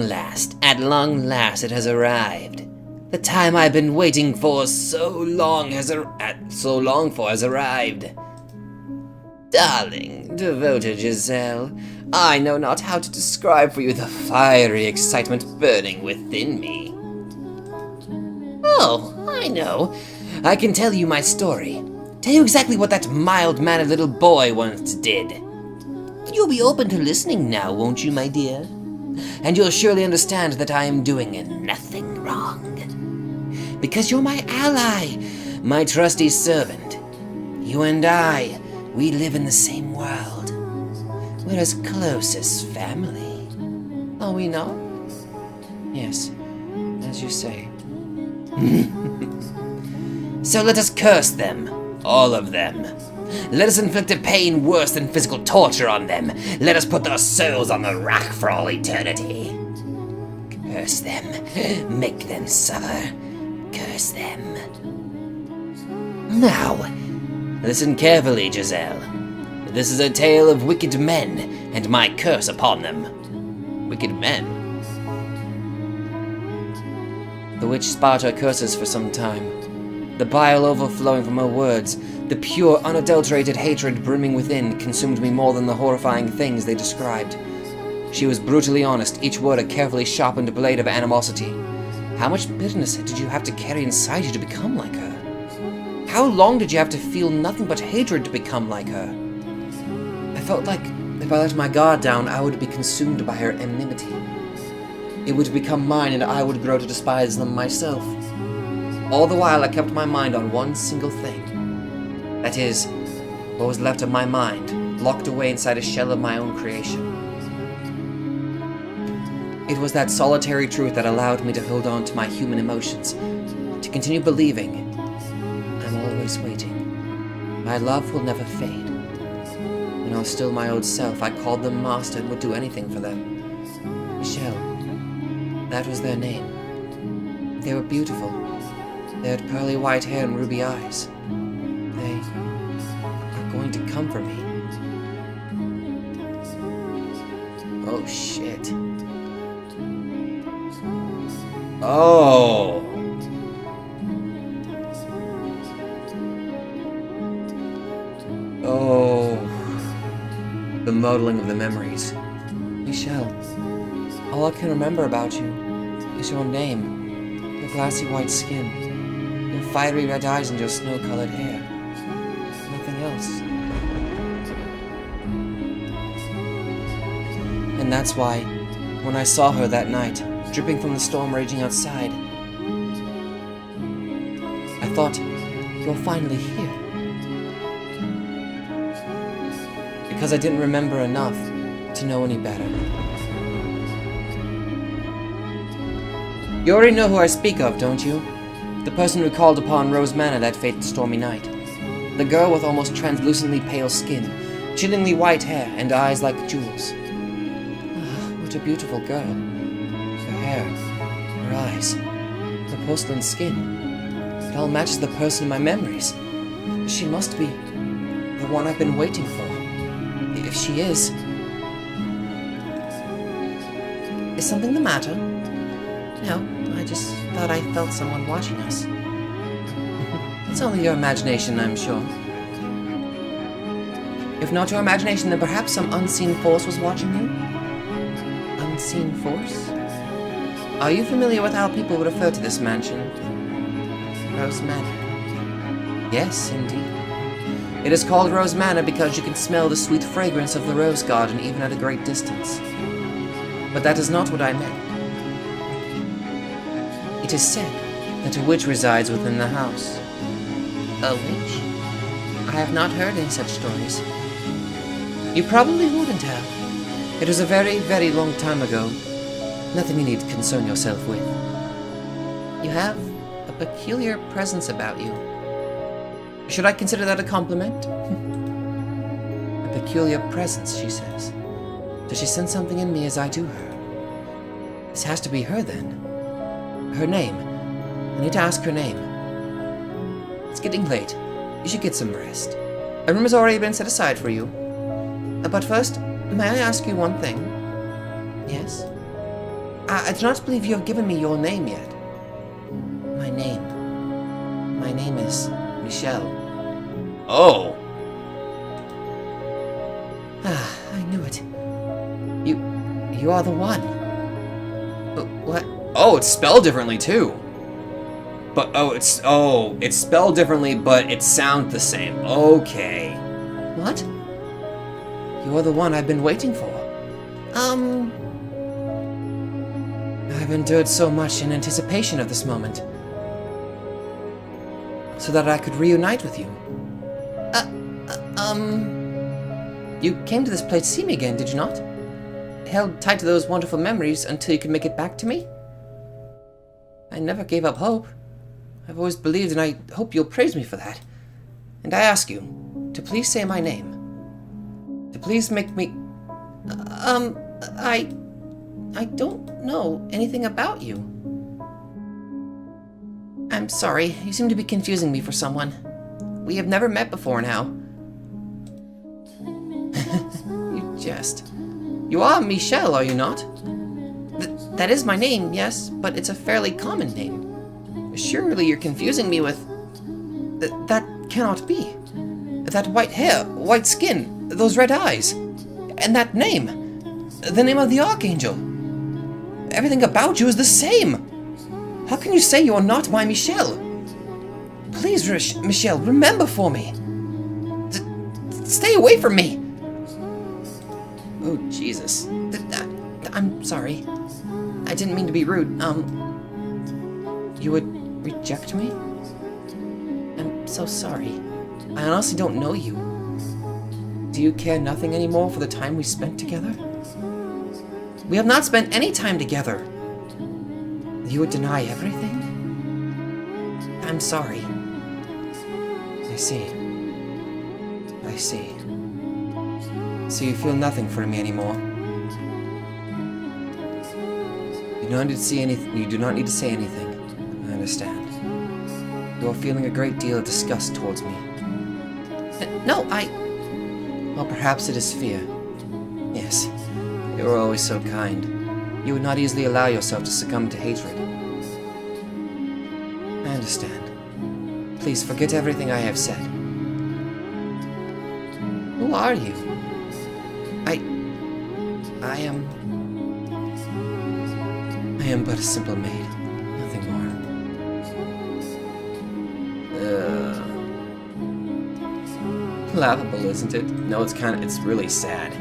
last, it has arrived. The time I've been waiting for so long for has arrived. Darling, devoted Giselle, I know not how to describe for you the fiery excitement burning within me. Oh, I know. I can tell you my story. Tell you exactly what that mild-mannered little boy once did. You'll be open to listening now, won't you, my dear? And you'll surely understand that I am doing nothing wrong. Because you're my ally, my trusty servant. You and I, we live in the same world. We're as close as family. Are we not? Yes, as you say. So let us curse them, all of them. Let us inflict a pain worse than physical torture on them. Let us put their souls on the rack for all eternity. Curse them, make them suffer. Curse them. Now, listen carefully, Giselle. This is a tale of wicked men, and my curse upon them. Wicked men? The witch spat her curses for some time, the bile overflowing from her words. The pure, unadulterated hatred brimming within consumed me more than the horrifying things they described. She was brutally honest, each word a carefully sharpened blade of animosity. How much bitterness did you have to carry inside you to become like her? How long did you have to feel nothing but hatred to become like her? I felt like if I let my guard down, I would be consumed by her enmity. It would become mine and I would grow to despise them myself. All the while I kept my mind on one single thing. That is, what was left of my mind, locked away inside a shell of my own creation. It was that solitary truth that allowed me to hold on to my human emotions, to continue believing. I'm always waiting. My love will never fade. When I was still my old self, I called them master and would do anything for them. Michelle. That was their name. They were beautiful. They had pearly white hair and ruby eyes. They are going to come for me. Oh, shit. Oh. Oh. The muddling of the memories. Michelle, all I can remember about you is your name, your glassy white skin, your fiery red eyes and your snow-colored hair. Nothing else. And that's why, when I saw her that night, dripping from the storm raging outside, I thought, you're finally here. Because I didn't remember enough to know any better. You already know who I speak of, don't you? The person who called upon Rose Manor that fateful stormy night. The girl with almost translucently pale skin, chillingly white hair, and eyes like jewels. Ah, what a beautiful girl. Her hair, her eyes, her porcelain skin. It all matches the person in my memories. She must be the one I've been waiting for. If she is... Is something the matter? No, I just thought I felt someone watching us. It's only your imagination, I'm sure. If not your imagination, then perhaps some unseen force was watching you? Unseen force? Are you familiar with how people would refer to this mansion? Rose Manor. Yes, indeed. It is called Rose Manor because you can smell the sweet fragrance of the rose garden even at a great distance. But that is not what I meant. It is said that a witch resides within the house. A witch? I have not heard any such stories. You probably wouldn't have. It was a very, very long time ago. Nothing you need to concern yourself with. You have a peculiar presence about you. Should I consider that a compliment? A peculiar presence, she says. Does she sense something in me as I do her? This has to be her, then. Her name. I need to ask her name. It's getting late. You should get some rest. A room has already been set aside for you. But first, may I ask you one thing? Yes? I do not believe you have given me your name yet. My name. My name is Michelle. Oh. Ah, I knew it. You are the one. What? Oh, it's spelled differently too. But it's spelled differently, but it sounds the same. Okay. What? You are the one I've been waiting for. I've endured so much in anticipation of this moment. So that I could reunite with you. You came to this place to see me again, did you not? Held tight to those wonderful memories until you could make it back to me? I never gave up hope. I've always believed, and I hope you'll praise me for that. And I ask you to please say my name. To please make me... I don't know anything about you. I'm sorry, you seem to be confusing me for someone. We have never met before now. You jest. You are Michelle, are you not? That is my name, yes, but it's a fairly common name. Surely you're confusing me with... That cannot be. That white hair, white skin, those red eyes, and that name. The name of the Archangel. Everything about you is the same. How can you say you are not my Michelle? Please, Michelle, remember for me. Stay away from me. Oh, Jesus. I'm sorry. I didn't mean to be rude. You would reject me? I'm so sorry. I honestly don't know you. Do you care nothing anymore for the time we spent together? We have not spent any time together. You would deny everything? I'm sorry. I see. I see. So you feel nothing for me anymore? You do not need to see anything. You do not need to say anything. I understand. You are feeling a great deal of disgust towards me. No, Well, perhaps it is fear. Yes, you are always so kind. You would not easily allow yourself to succumb to hatred. I understand. Please forget everything I have said. Who are you? I am but a simple maid. Nothing more. Laughable, isn't it? No, it's really sad.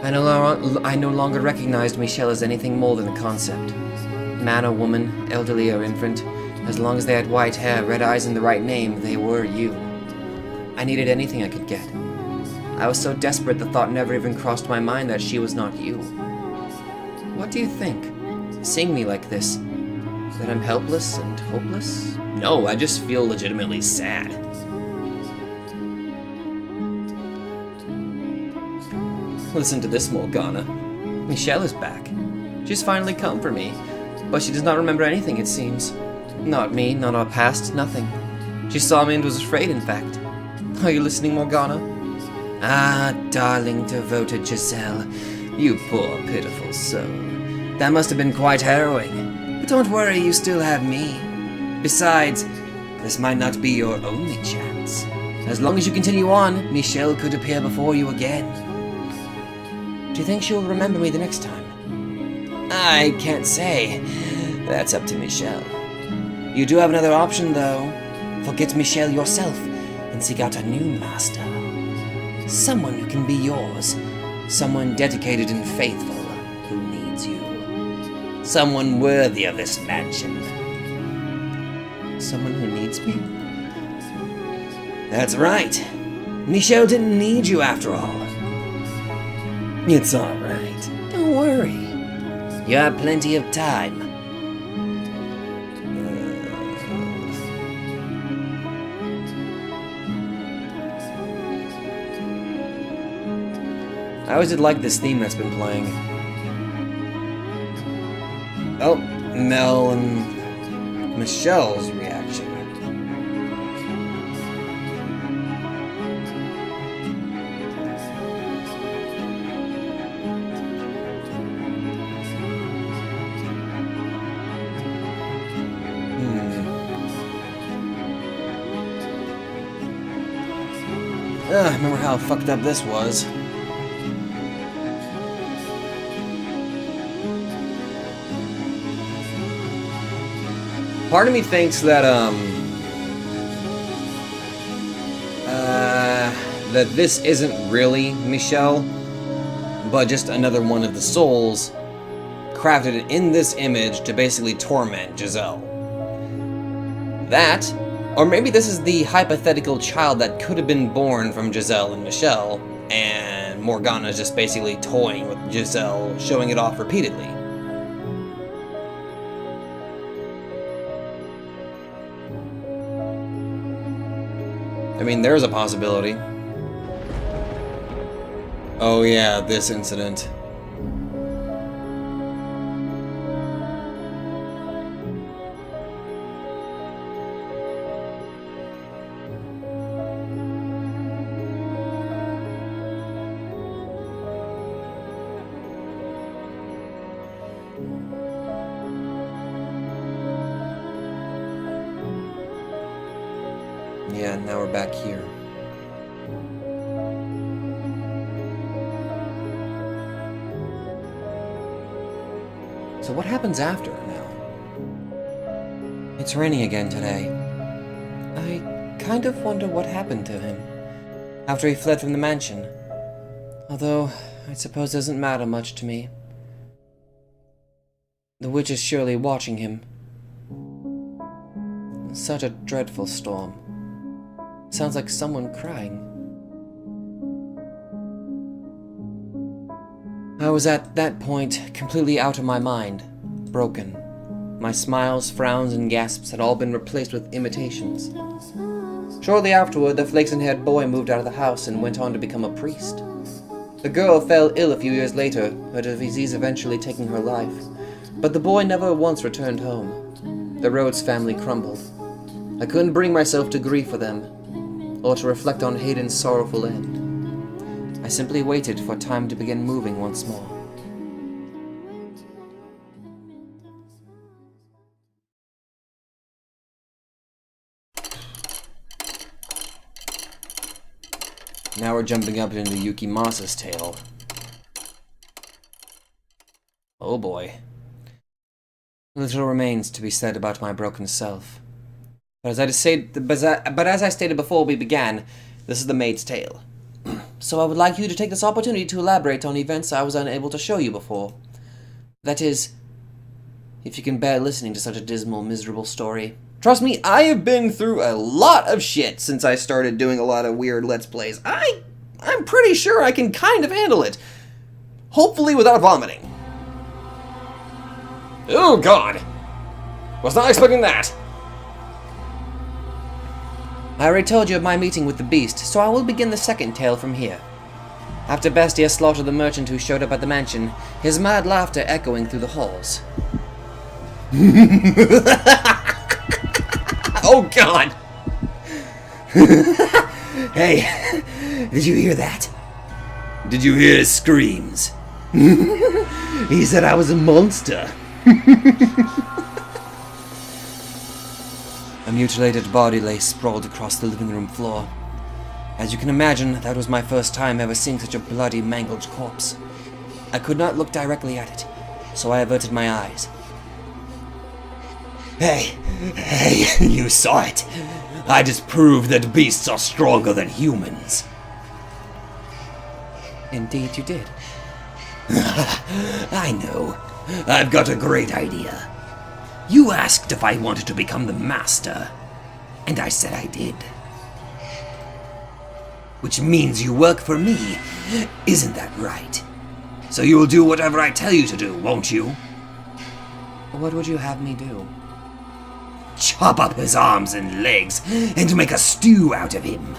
I no longer recognized Michelle as anything more than a concept. Man or woman, elderly or infant, as long as they had white hair, red eyes, and the right name, they were you. I needed anything I could get. I was so desperate the thought never even crossed my mind that she was not you. What do you think? Seeing me like this, that I'm helpless and hopeless? No, I just feel legitimately sad. Listen to this, Morgana. Michelle is back. She's finally come for me, but she does not remember anything, it seems. Not me, not our past, nothing. She saw me and was afraid, in fact. Are you listening, Morgana? Ah, darling, devoted Giselle. You poor, pitiful soul. That must have been quite harrowing. But don't worry, you still have me. Besides, this might not be your only chance. As long as you continue on, Michelle could appear before you again. Do you think she will remember me the next time? I can't say. That's up to Michelle. You do have another option, though. Forget Michelle yourself and seek out a new master. Someone who can be yours. Someone dedicated and faithful who needs you. Someone worthy of this mansion. Someone who needs me? That's right. Michelle didn't need you after all. It's all right. Don't worry. You have plenty of time. I always did like this theme that's been playing. Oh, Mel and Michelle's reaction. Remember how fucked up this was. Part of me thinks that, that this isn't really Michelle, but just another one of the souls crafted in this image to basically torment Giselle. That, or maybe this is the hypothetical child that could have been born from Giselle and Michelle, and Morgana is just basically toying with Giselle, showing it off repeatedly. I mean, there's a possibility. Oh yeah, this incident. Yeah, now we're back here. So what happens after now? It's raining again today. I kind of wonder what happened to him after he fled from the mansion. Although, I suppose it doesn't matter much to me. The witch is surely watching him. Such a dreadful storm. Sounds like someone crying. I was at that point completely out of my mind, broken. My smiles, frowns, and gasps had all been replaced with imitations. Shortly afterward, the flaxen-haired boy moved out of the house and went on to become a priest. The girl fell ill a few years later, her disease eventually taking her life, but the boy never once returned home. The Rhodes family crumbled. I couldn't bring myself to grieve for them, or to reflect on Hayden's sorrowful end. I simply waited for time to begin moving once more. Now we're jumping up into Yukimasa's tale. Oh boy. Little remains to be said about my broken self. But as I stated before we began, this is the maid's tale. So I would like you to take this opportunity to elaborate on events I was unable to show you before. That is, if you can bear listening to such a dismal, miserable story. Trust me, I have been through a lot of shit since I started doing a lot of weird Let's Plays. I'm pretty sure I can kind of handle it. Hopefully without vomiting. Oh god! Was not expecting that. I already told you of my meeting with the beast, so I will begin the second tale from here. After Bestia slaughtered the merchant who showed up at the mansion, his mad laughter echoing through the halls. Oh god! Hey, did you hear that? Did you hear his screams? He said I was a monster. A mutilated body lay sprawled across the living room floor. As you can imagine, that was my first time ever seeing such a bloody, mangled corpse. I could not look directly at it, so I averted my eyes. Hey, you saw it. I just proved that beasts are stronger than humans. Indeed you did. I know. I've got a great idea. You asked if I wanted to become the master, and I said I did. Which means you work for me, isn't that right? So you'll do whatever I tell you to do, won't you? What would you have me do? Chop up his arms and legs, and make a stew out of him.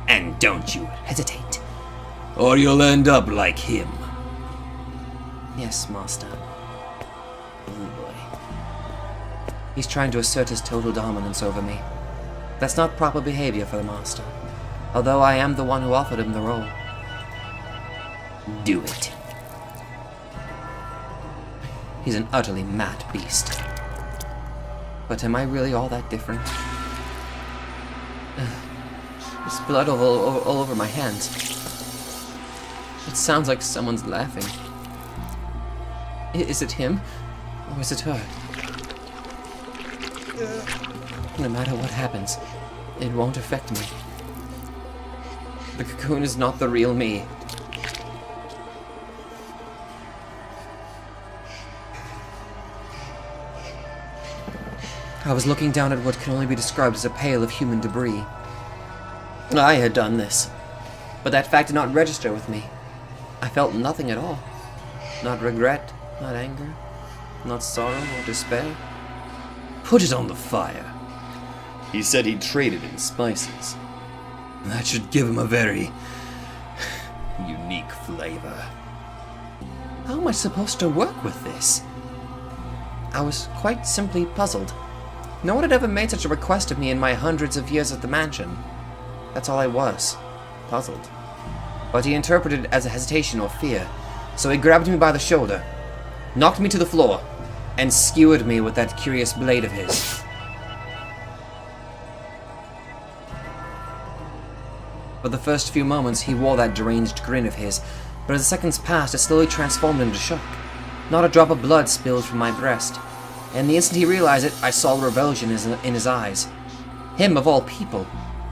And don't you hesitate, or you'll end up like him. Yes, master. Oh boy. He's trying to assert his total dominance over me. That's not proper behavior for the master, although I am the one who offered him the role. Do it. He's an utterly mad beast. But am I really all that different? There's blood all over my hands. It sounds like someone's laughing. Is it him? Or is it her? No matter what happens, it won't affect me. The cocoon is not the real me. I was looking down at what can only be described as a pail of human debris. I had done this, but that fact did not register with me. I felt nothing at all. Not regret, not anger, not sorrow or despair. Put it on the fire. He said he traded in spices. That should give him a very unique flavor. How am I supposed to work with this? I was quite simply puzzled. No one had ever made such a request of me in my hundreds of years at the mansion. That's all I was, puzzled. But he interpreted it as a hesitation or fear, so he grabbed me by the shoulder, knocked me to the floor, and skewered me with that curious blade of his. For the first few moments, he wore that deranged grin of his, but as the seconds passed, it slowly transformed into shock. Not a drop of blood spilled from my breast, and the instant he realized it, I saw revulsion in his eyes. Him, of all people,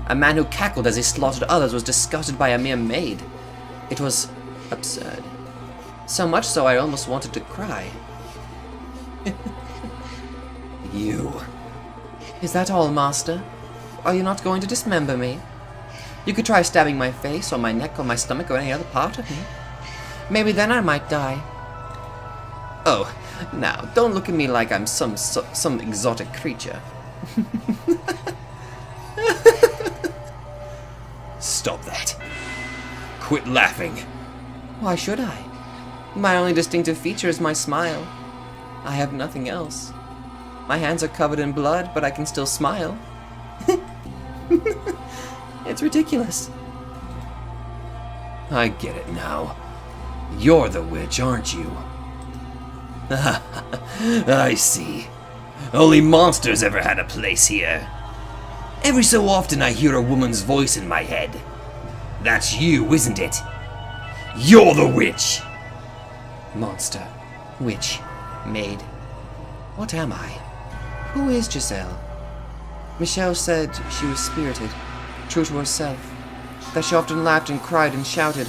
a man who cackled as he slaughtered others, was disgusted by a mere maid. It was absurd. So much so I almost wanted to cry. You. Is that all, master? Are you not going to dismember me? You could try stabbing my face, or my neck, or my stomach, or any other part of me. Maybe then I might die. Oh, now, don't look at me like I'm some exotic creature. Stop that. Quit laughing. Why should I? My only distinctive feature is my smile. I have nothing else. My hands are covered in blood, but I can still smile. It's ridiculous. I get it now. You're the witch, aren't you? I see. Only monsters ever had a place here. Every so often I hear a woman's voice in my head. That's you, isn't it? You're the witch! Monster. Witch. Maid. What am I? Who is Giselle? Michelle said she was spirited, true to herself, that she often laughed and cried and shouted.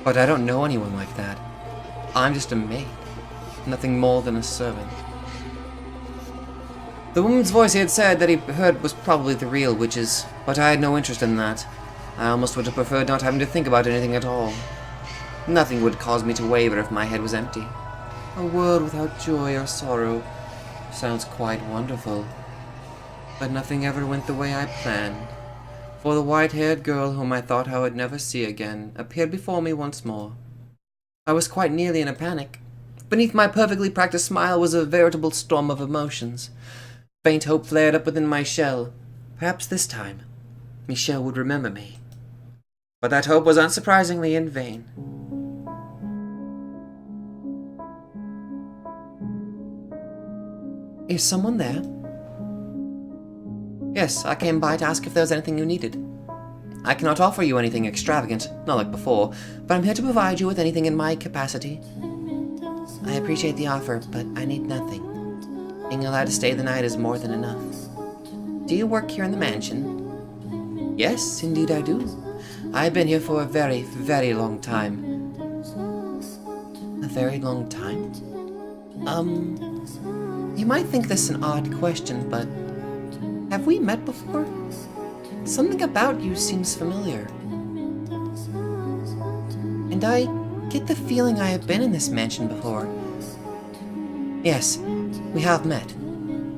But I don't know anyone like that. I'm just a maid, nothing more than a servant. The woman's voice he had said that he heard was probably the real witch's, but I had no interest in that. I almost would have preferred not having to think about anything at all. Nothing would cause me to waver if my head was empty. A world without joy or sorrow sounds quite wonderful. But nothing ever went the way I planned, for the white-haired girl whom I thought I would never see again appeared before me once more. I was quite nearly in a panic. Beneath my perfectly practiced smile was a veritable storm of emotions. Faint hope flared up within my shell. Perhaps this time, Michelle would remember me. But that hope was unsurprisingly in vain. Is someone there? Yes, I came by to ask if there was anything you needed. I cannot offer you anything extravagant, not like before, but I'm here to provide you with anything in my capacity. I appreciate the offer, but I need nothing. Being allowed to stay the night is more than enough. Do you work here in the mansion? Yes, indeed I do. I've been here for a very, very long time. A very long time? You might think this an odd question, but have we met before? Something about you seems familiar. And I get the feeling I have been in this mansion before. Yes, we have met.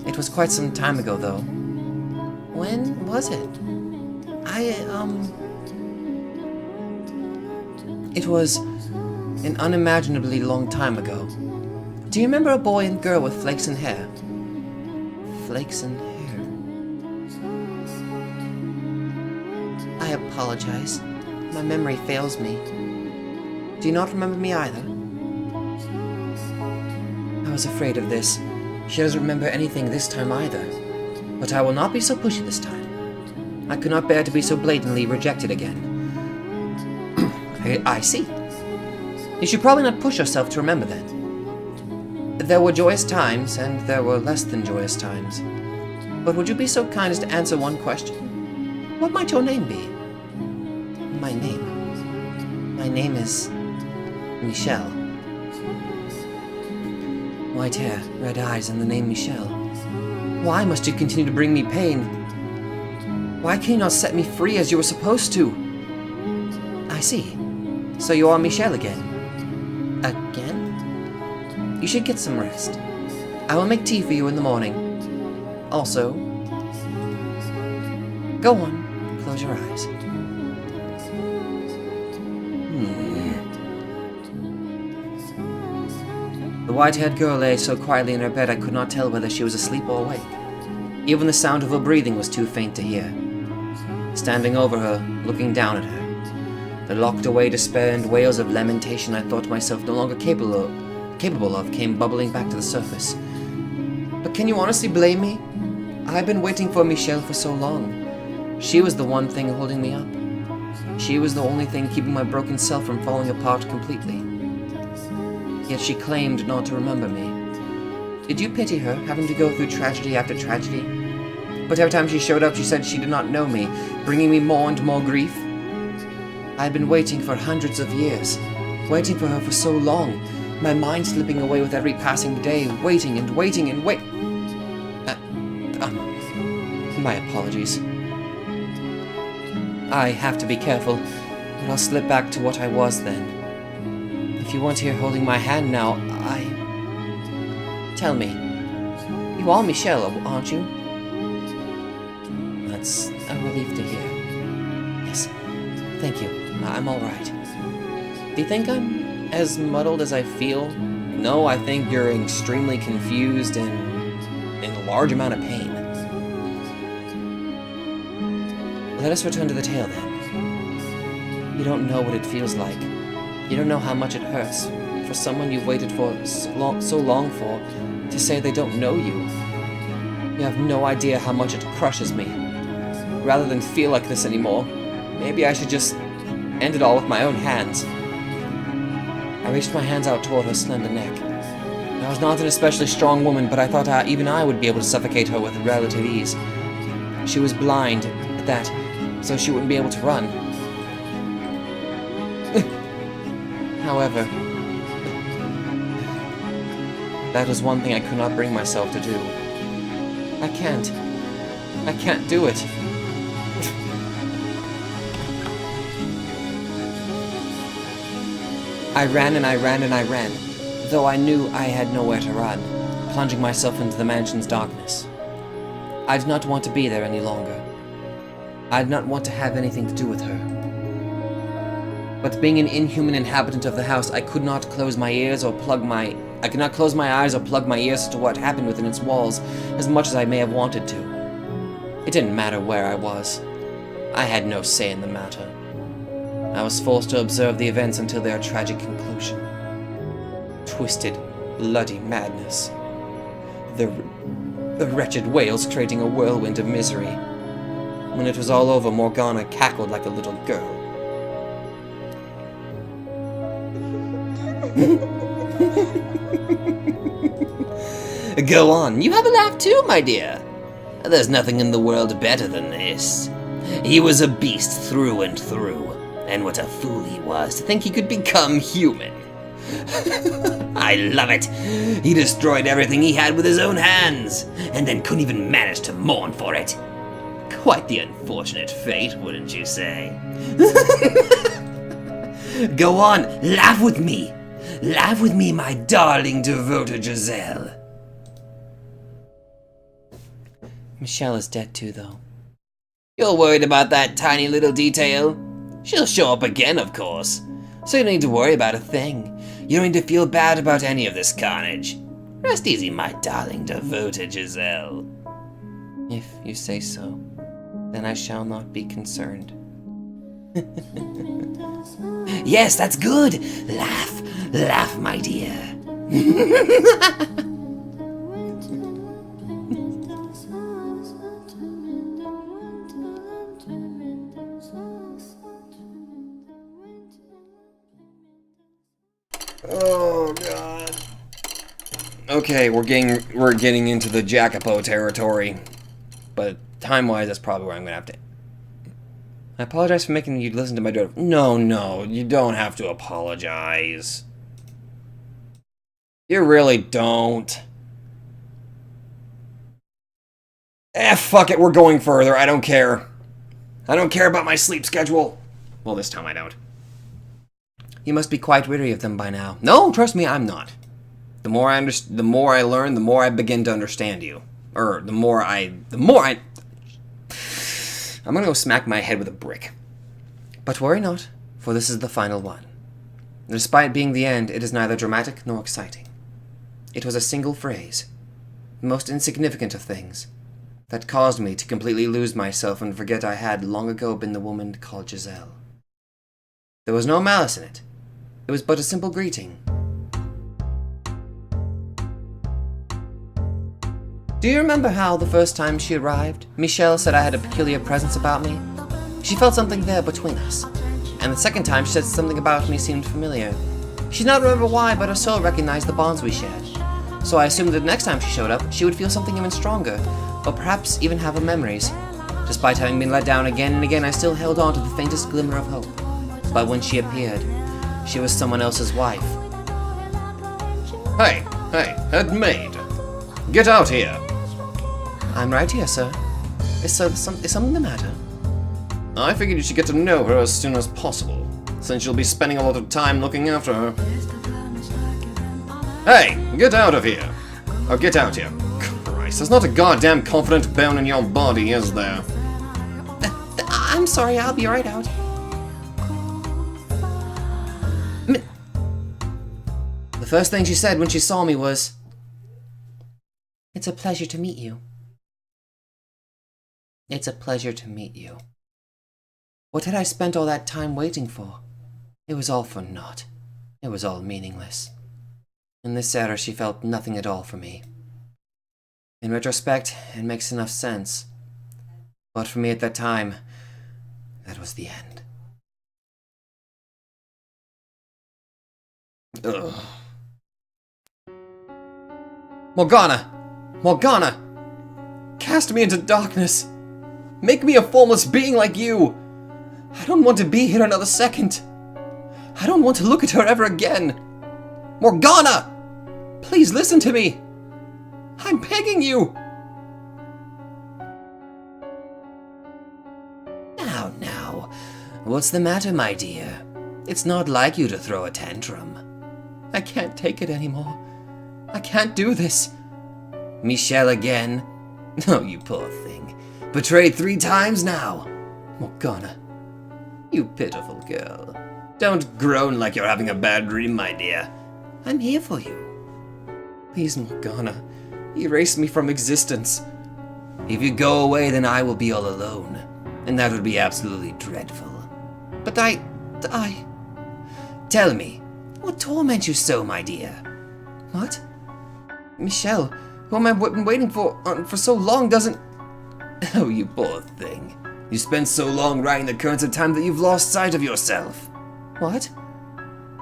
It was quite some time ago, though. When was it? It was an unimaginably long time ago. Do you remember a boy and girl with flaxen hair? Flaxen hair. I apologize. My memory fails me. Do you not remember me either? I was afraid of this. She doesn't remember anything this time either. But I will not be so pushy this time. I could not bear to be so blatantly rejected again. I see. You should probably not push yourself to remember then. There were joyous times, and there were less than joyous times. But would you be so kind as to answer one question? What might your name be? My name? My name is Michelle. White hair, red eyes, and the name Michelle. Why must you continue to bring me pain? Why can you not set me free as you were supposed to? I see. So you are Michelle again. Again? You should get some rest. I will make tea for you in the morning. Also, go on, close your eyes. The white-haired girl lay so quietly in her bed I could not tell whether she was asleep or awake. Even the sound of her breathing was too faint to hear. Standing over her, looking down at her, the locked-away despair and wails of lamentation I thought myself no longer capable of came bubbling back to the surface. But can you honestly blame me? I've been waiting for Michelle for so long. She was the one thing holding me up. She was the only thing keeping my broken self from falling apart completely. Yet she claimed not to remember me. Did you pity her, having to go through tragedy after tragedy? But every time she showed up, she said she did not know me, bringing me more and more grief. I had been waiting for hundreds of years, waiting for her for so long, my mind slipping away with every passing day, waiting and waiting and wait. My apologies. I have to be careful, or I'll slip back to what I was then. If you weren't here holding my hand now, Tell me, you are Michelle, aren't you? That's a relief to hear. Yes, thank you. I'm alright. Do you think I'm as muddled as I feel? No, I think you're extremely confused and in a large amount of pain. Let us return to the tale then. You don't know what it feels like. You don't know how much it hurts for someone you've waited for so long for to say they don't know you. You have no idea how much it crushes me. Rather than feel like this anymore, maybe I should just end it all with my own hands. I reached my hands out toward her slender neck. I was not an especially strong woman, but I thought even I would be able to suffocate her with relative ease. She was blind at that, so she wouldn't be able to run. However, that was one thing I could not bring myself to do. I can't do it. I ran and I ran and I ran, though I knew I had nowhere to run, plunging myself into the mansion's darkness. I did not want to be there any longer. I did not want to have anything to do with her. But being an inhuman inhabitant of the house, I could not close my ears or plug my... I could not close my eyes or plug my ears to what happened within its walls, as much as I may have wanted to. It didn't matter where I was. I had no say in the matter. I was forced to observe the events until their tragic conclusion. Twisted, bloody madness. The wretched whales creating a whirlwind of misery. When it was all over, Morgana cackled like a little girl. Go on, you have a laugh too, my dear. There's nothing in the world better than this. He was a beast through and through, and what a fool he was to think he could become human. I love it. He destroyed everything he had with his own hands, and then couldn't even manage to mourn for it. Quite the unfortunate fate, wouldn't you say? Go on, laugh with me. Laugh with me, my darling, devoted Giselle. Michelle is dead too, though. You're worried about that tiny little detail? She'll show up again, of course. So you don't need to worry about a thing. You don't need to feel bad about any of this carnage. Rest easy, my darling, devoted Giselle. If you say so, then I shall not be concerned. Yes, that's good. Laugh, laugh, my dear. Oh god. Okay, we're getting into the Jacopo territory. But time-wise, that's probably where I'm gonna have to. I apologize for making you listen to my daughter. No, you don't have to apologize. You really don't. Fuck it, we're going further. I don't care. I don't care about my sleep schedule. Well, this time I don't. You must be quite weary of them by now. No, trust me, I'm not. The more I learn, the more I begin to understand you. I'm gonna go smack my head with a brick. But worry not, for this is the final one. Despite being the end, it is neither dramatic nor exciting. It was a single phrase, the most insignificant of things, that caused me to completely lose myself and forget I had long ago been the woman called Giselle. There was no malice in it. It was but a simple greeting. Do you remember how, the first time she arrived, Michelle said I had a peculiar presence about me? She felt something there between us. And the second time she said something about me seemed familiar. She did not remember why, but her soul recognized the bonds we shared. So I assumed that the next time she showed up, she would feel something even stronger, or perhaps even have her memories. Despite having been let down again and again, I still held on to the faintest glimmer of hope. But when she appeared, she was someone else's wife. Hey, head maid. Get out here. I'm right here, sir. Is something the matter? I figured you should get to know her as soon as possible, since you'll be spending a lot of time looking after her. Hey, get out of here. Or get out here. Christ, there's not a goddamn confident bone in your body, is there? I'm sorry, I'll be right out. The first thing she said when she saw me was, "It's a pleasure to meet you." It's a pleasure to meet you. What had I spent all that time waiting for? It was all for naught. It was all meaningless. In this era, she felt nothing at all for me. In retrospect, it makes enough sense. But for me at that time, that was the end. Ugh. Morgana! Morgana! Cast me into darkness! Make me a formless being like you! I don't want to be here another second! I don't want to look at her ever again! Morgana! Please listen to me! I'm begging you! Now, what's the matter, my dear? It's not like you to throw a tantrum. I can't take it anymore. I can't do this. Michelle again? Oh, you poor thing. Betrayed 3 times now. Morgana, you pitiful girl. Don't groan like you're having a bad dream, my dear. I'm here for you. Please, Morgana, erase me from existence. If you go away, then I will be all alone. And that would be absolutely dreadful. But I... Tell me, what torments you so, my dear? What? Michelle, who I've been waiting for so long doesn't... Oh, you poor thing. You spent so long riding the currents of time that you've lost sight of yourself. What?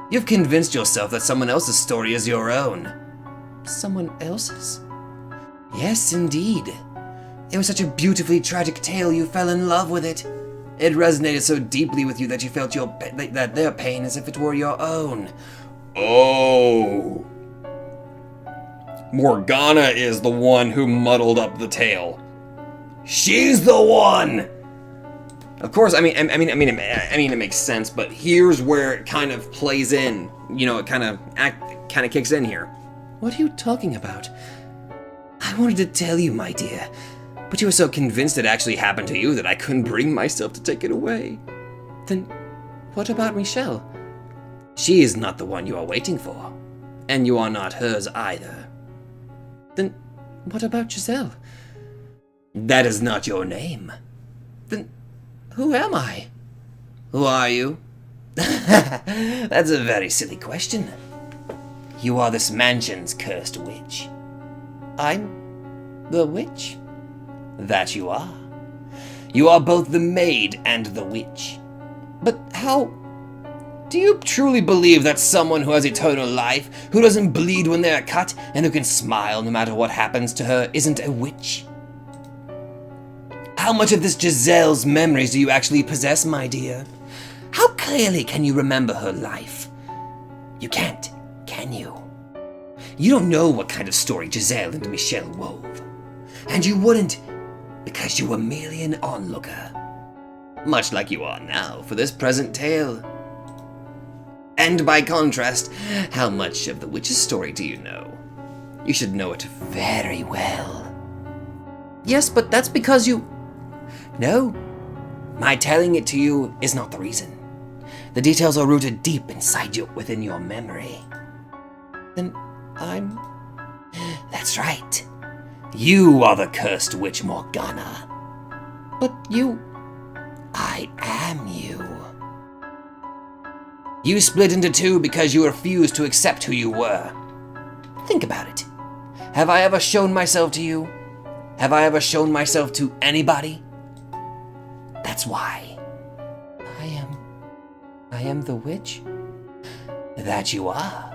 You've convinced yourself that someone else's story is your own. Someone else's? Yes, indeed. It was such a beautifully tragic tale you fell in love with it. It resonated so deeply with you that you felt that their pain as if it were your own. Oh. Morgana is the one who muddled up the tale. She's the one! Of course, I mean, it makes sense, but here's where it kind of plays in. You know, it kind of kicks in here. What are you talking about? I wanted to tell you, my dear, but you were so convinced it actually happened to you that I couldn't bring myself to take it away. Then, what about Michelle? She is not the one you are waiting for, and you are not hers either. Then, what about Giselle? That is not your name. Then, who am I? Who are you? That's a very silly question. You are this mansion's cursed witch. I'm the witch? That you are. You are both the maid and the witch. But how... Do you truly believe that someone who has eternal life, who doesn't bleed when they're cut, and who can smile no matter what happens to her, isn't a witch? How much of this Giselle's memories do you actually possess, my dear? How clearly can you remember her life? You can't, can you? You don't know what kind of story Giselle and Michelle wove. And you wouldn't, because you were merely an onlooker. Much like you are now for this present tale. And by contrast, how much of the witch's story do you know? You should know it very well. Yes, but that's because you... No, my telling it to you is not the reason. The details are rooted deep inside you, within your memory. Then I'm... That's right. You are the cursed witch Morgana. But you... I am you. You split into two because you refused to accept who you were. Think about it. Have I ever shown myself to you? Have I ever shown myself to anybody? That's why. I am the witch? That you are.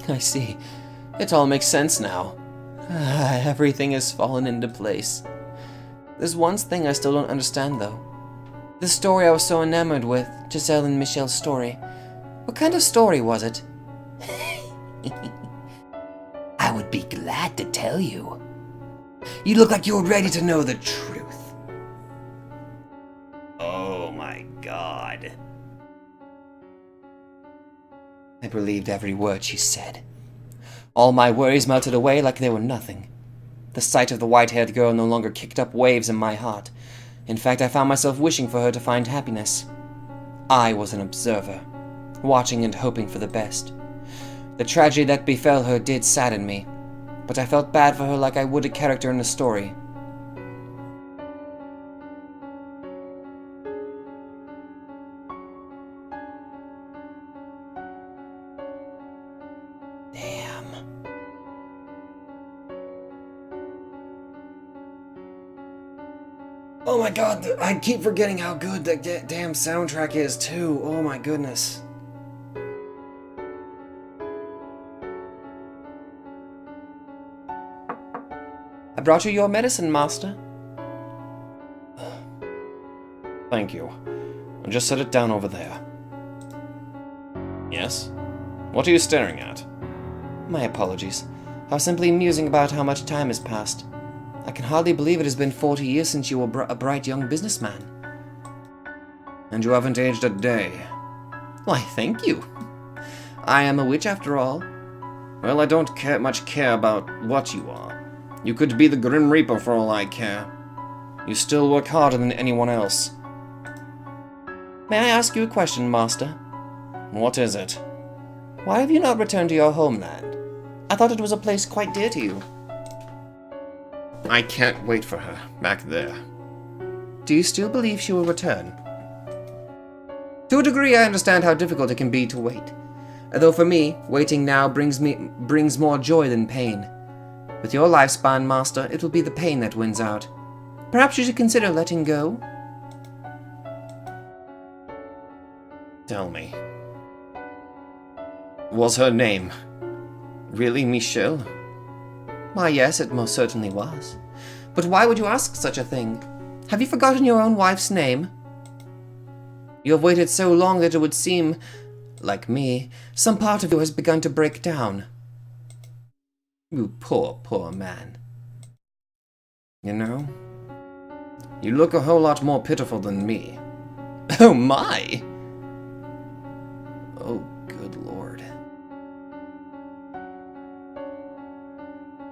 I see. It all makes sense now. Everything has fallen into place. There's one thing I still don't understand, though. The story I was so enamored with, Giselle and Michelle's story, What kind of story was it? I would be glad to tell you. You look like you're ready to know the truth. Oh my god. I believed every word she said. All my worries melted away like they were nothing. The sight of the white-haired girl no longer kicked up waves in my heart. In fact, I found myself wishing for her to find happiness. I was an observer, watching and hoping for the best. The tragedy that befell her did sadden me, but I felt bad for her like I would a character in a story. Damn. Oh my god, I keep forgetting how good the damn soundtrack is too. Oh my goodness. I brought you your medicine, Master. Thank you. I'll just set it down over there. Yes? What are you staring at? My apologies. I was simply musing about how much time has passed. I can hardly believe it has been 40 years since you were a bright young businessman. And you haven't aged a day. Why, thank you. I am a witch after all. Well, I don't much care about what you are. You could be the Grim Reaper for all I care. You still work harder than anyone else. May I ask you a question, Master? What is it? Why have you not returned to your homeland? I thought it was a place quite dear to you. I can't wait for her back there. Do you still believe she will return? To a degree, I understand how difficult it can be to wait. Though for me, waiting now brings more joy than pain. With your lifespan, Master, it will be the pain that wins out. Perhaps you should consider letting go? Tell me. Was her name really Michelle? Why, yes, it most certainly was. But why would you ask such a thing? Have you forgotten your own wife's name? You have waited so long that it would seem, like me, some part of you has begun to break down. You poor, poor man. You know, you look a whole lot more pitiful than me. Oh my! Oh, good lord.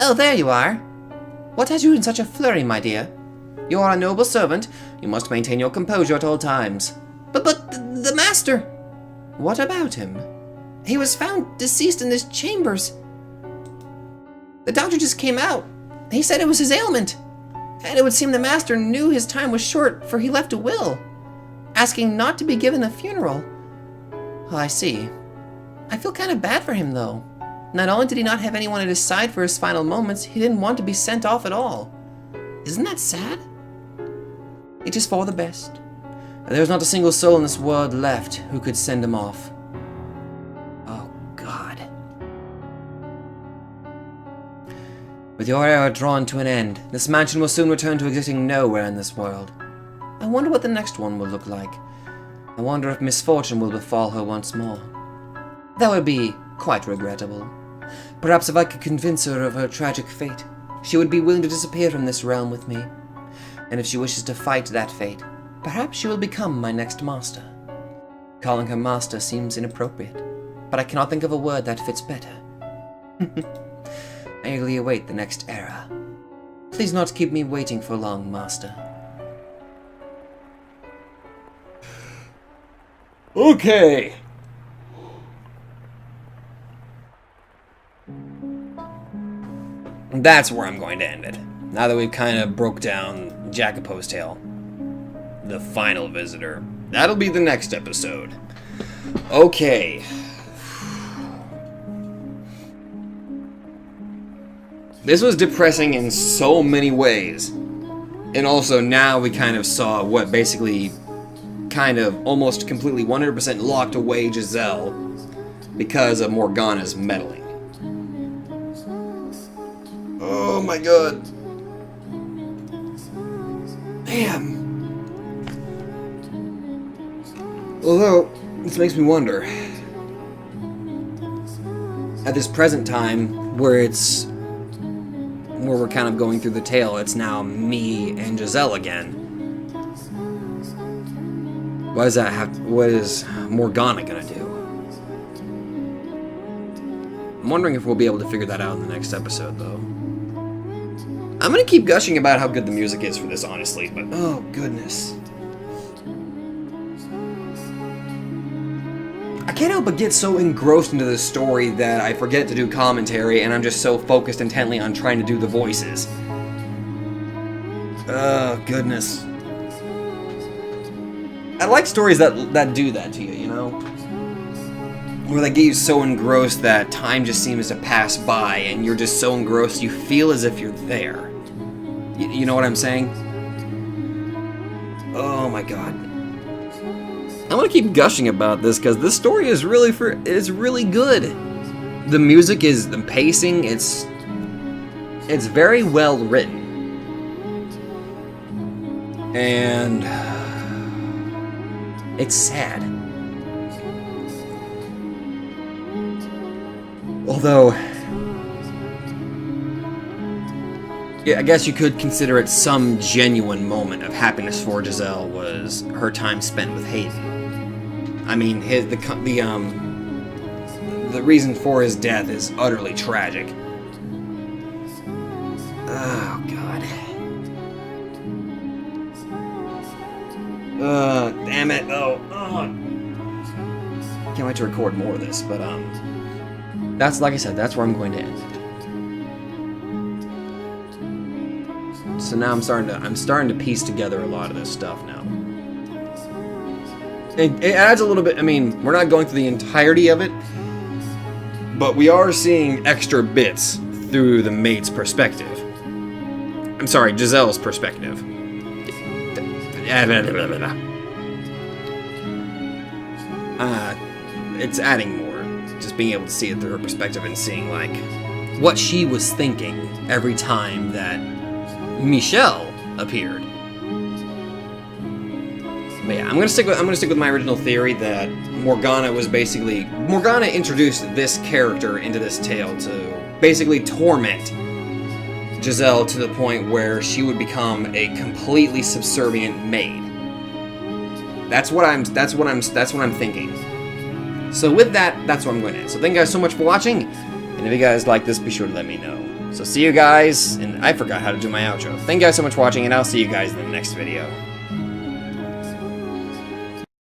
Oh, there you are. What has you in such a flurry, my dear? You are a noble servant. You must maintain your composure at all times. But the master! What about him? He was found deceased in his chambers. The doctor just came out. He said it was his ailment. And it would seem the master knew his time was short, for he left a will, asking not to be given a funeral. Oh, I see. I feel kind of bad for him, though. Not only did he not have anyone at his side for his final moments, he didn't want to be sent off at all. Isn't that sad? It is for the best. There's not a single soul in this world left who could send him off. Oh, God. With your era drawn to an end, this mansion will soon return to existing nowhere in this world. I wonder what the next one will look like. I wonder if misfortune will befall her once more. That would be quite regrettable. Perhaps if I could convince her of her tragic fate, she would be willing to disappear from this realm with me. And if she wishes to fight that fate, perhaps she will become my next master. Calling her master seems inappropriate, but I cannot think of a word that fits better. I eagerly await the next era. Please not keep me waiting for long, master. Okay. That's where I'm going to end it. Now that we've kind of broke down Jacopo's tale. The final visitor. That'll be the next episode. Okay. This was depressing in so many ways. And also now we kind of saw what basically kind of almost completely 100% locked away Giselle because of Morgana's meddling. Oh my god. Damn. Although, this makes me wonder, at this present time, where we're kind of going through the tale, it's now me and Giselle again. What is Morgana gonna do? I'm wondering if we'll be able to figure that out in the next episode, though. I'm gonna keep gushing about how good the music is for this, honestly, but oh goodness. I can't help but get so engrossed into the story that I forget to do commentary, and I'm just so focused intently on trying to do the voices. Oh, goodness. I like stories that do that to you, you know? Where they get you so engrossed that time just seems to pass by, and you're just so engrossed you feel as if you're there. You know what I'm saying? Oh my god. I'm gonna keep gushing about this because this story is really good. The music is the pacing. It's very well written, and it's sad. Although, yeah, I guess you could consider it some genuine moment of happiness for Giselle was her time spent with Hayden. I mean, the reason for his death is utterly tragic. Oh god. Damn it! Oh. Can't wait to record more of this, but that's, like I said, that's where I'm going to end. So now I'm starting to piece together a lot of this stuff now. It adds a little bit. I mean, we're not going through the entirety of it, but we are seeing extra bits through the maid's perspective. I'm sorry, Giselle's perspective. It's adding more. Just being able to see it through her perspective and seeing, like, what she was thinking every time that Michelle appeared. But yeah, I'm gonna stick with my original theory that Morgana introduced this character into this tale to basically torment Giselle to the point where she would become a completely subservient maid. That's what I'm thinking. So with that, that's what I'm going to end. So thank you guys so much for watching, and if you guys like this, be sure to let me know. So see you guys, and I forgot how to do my outro. Thank you guys so much for watching, and I'll see you guys in the next video.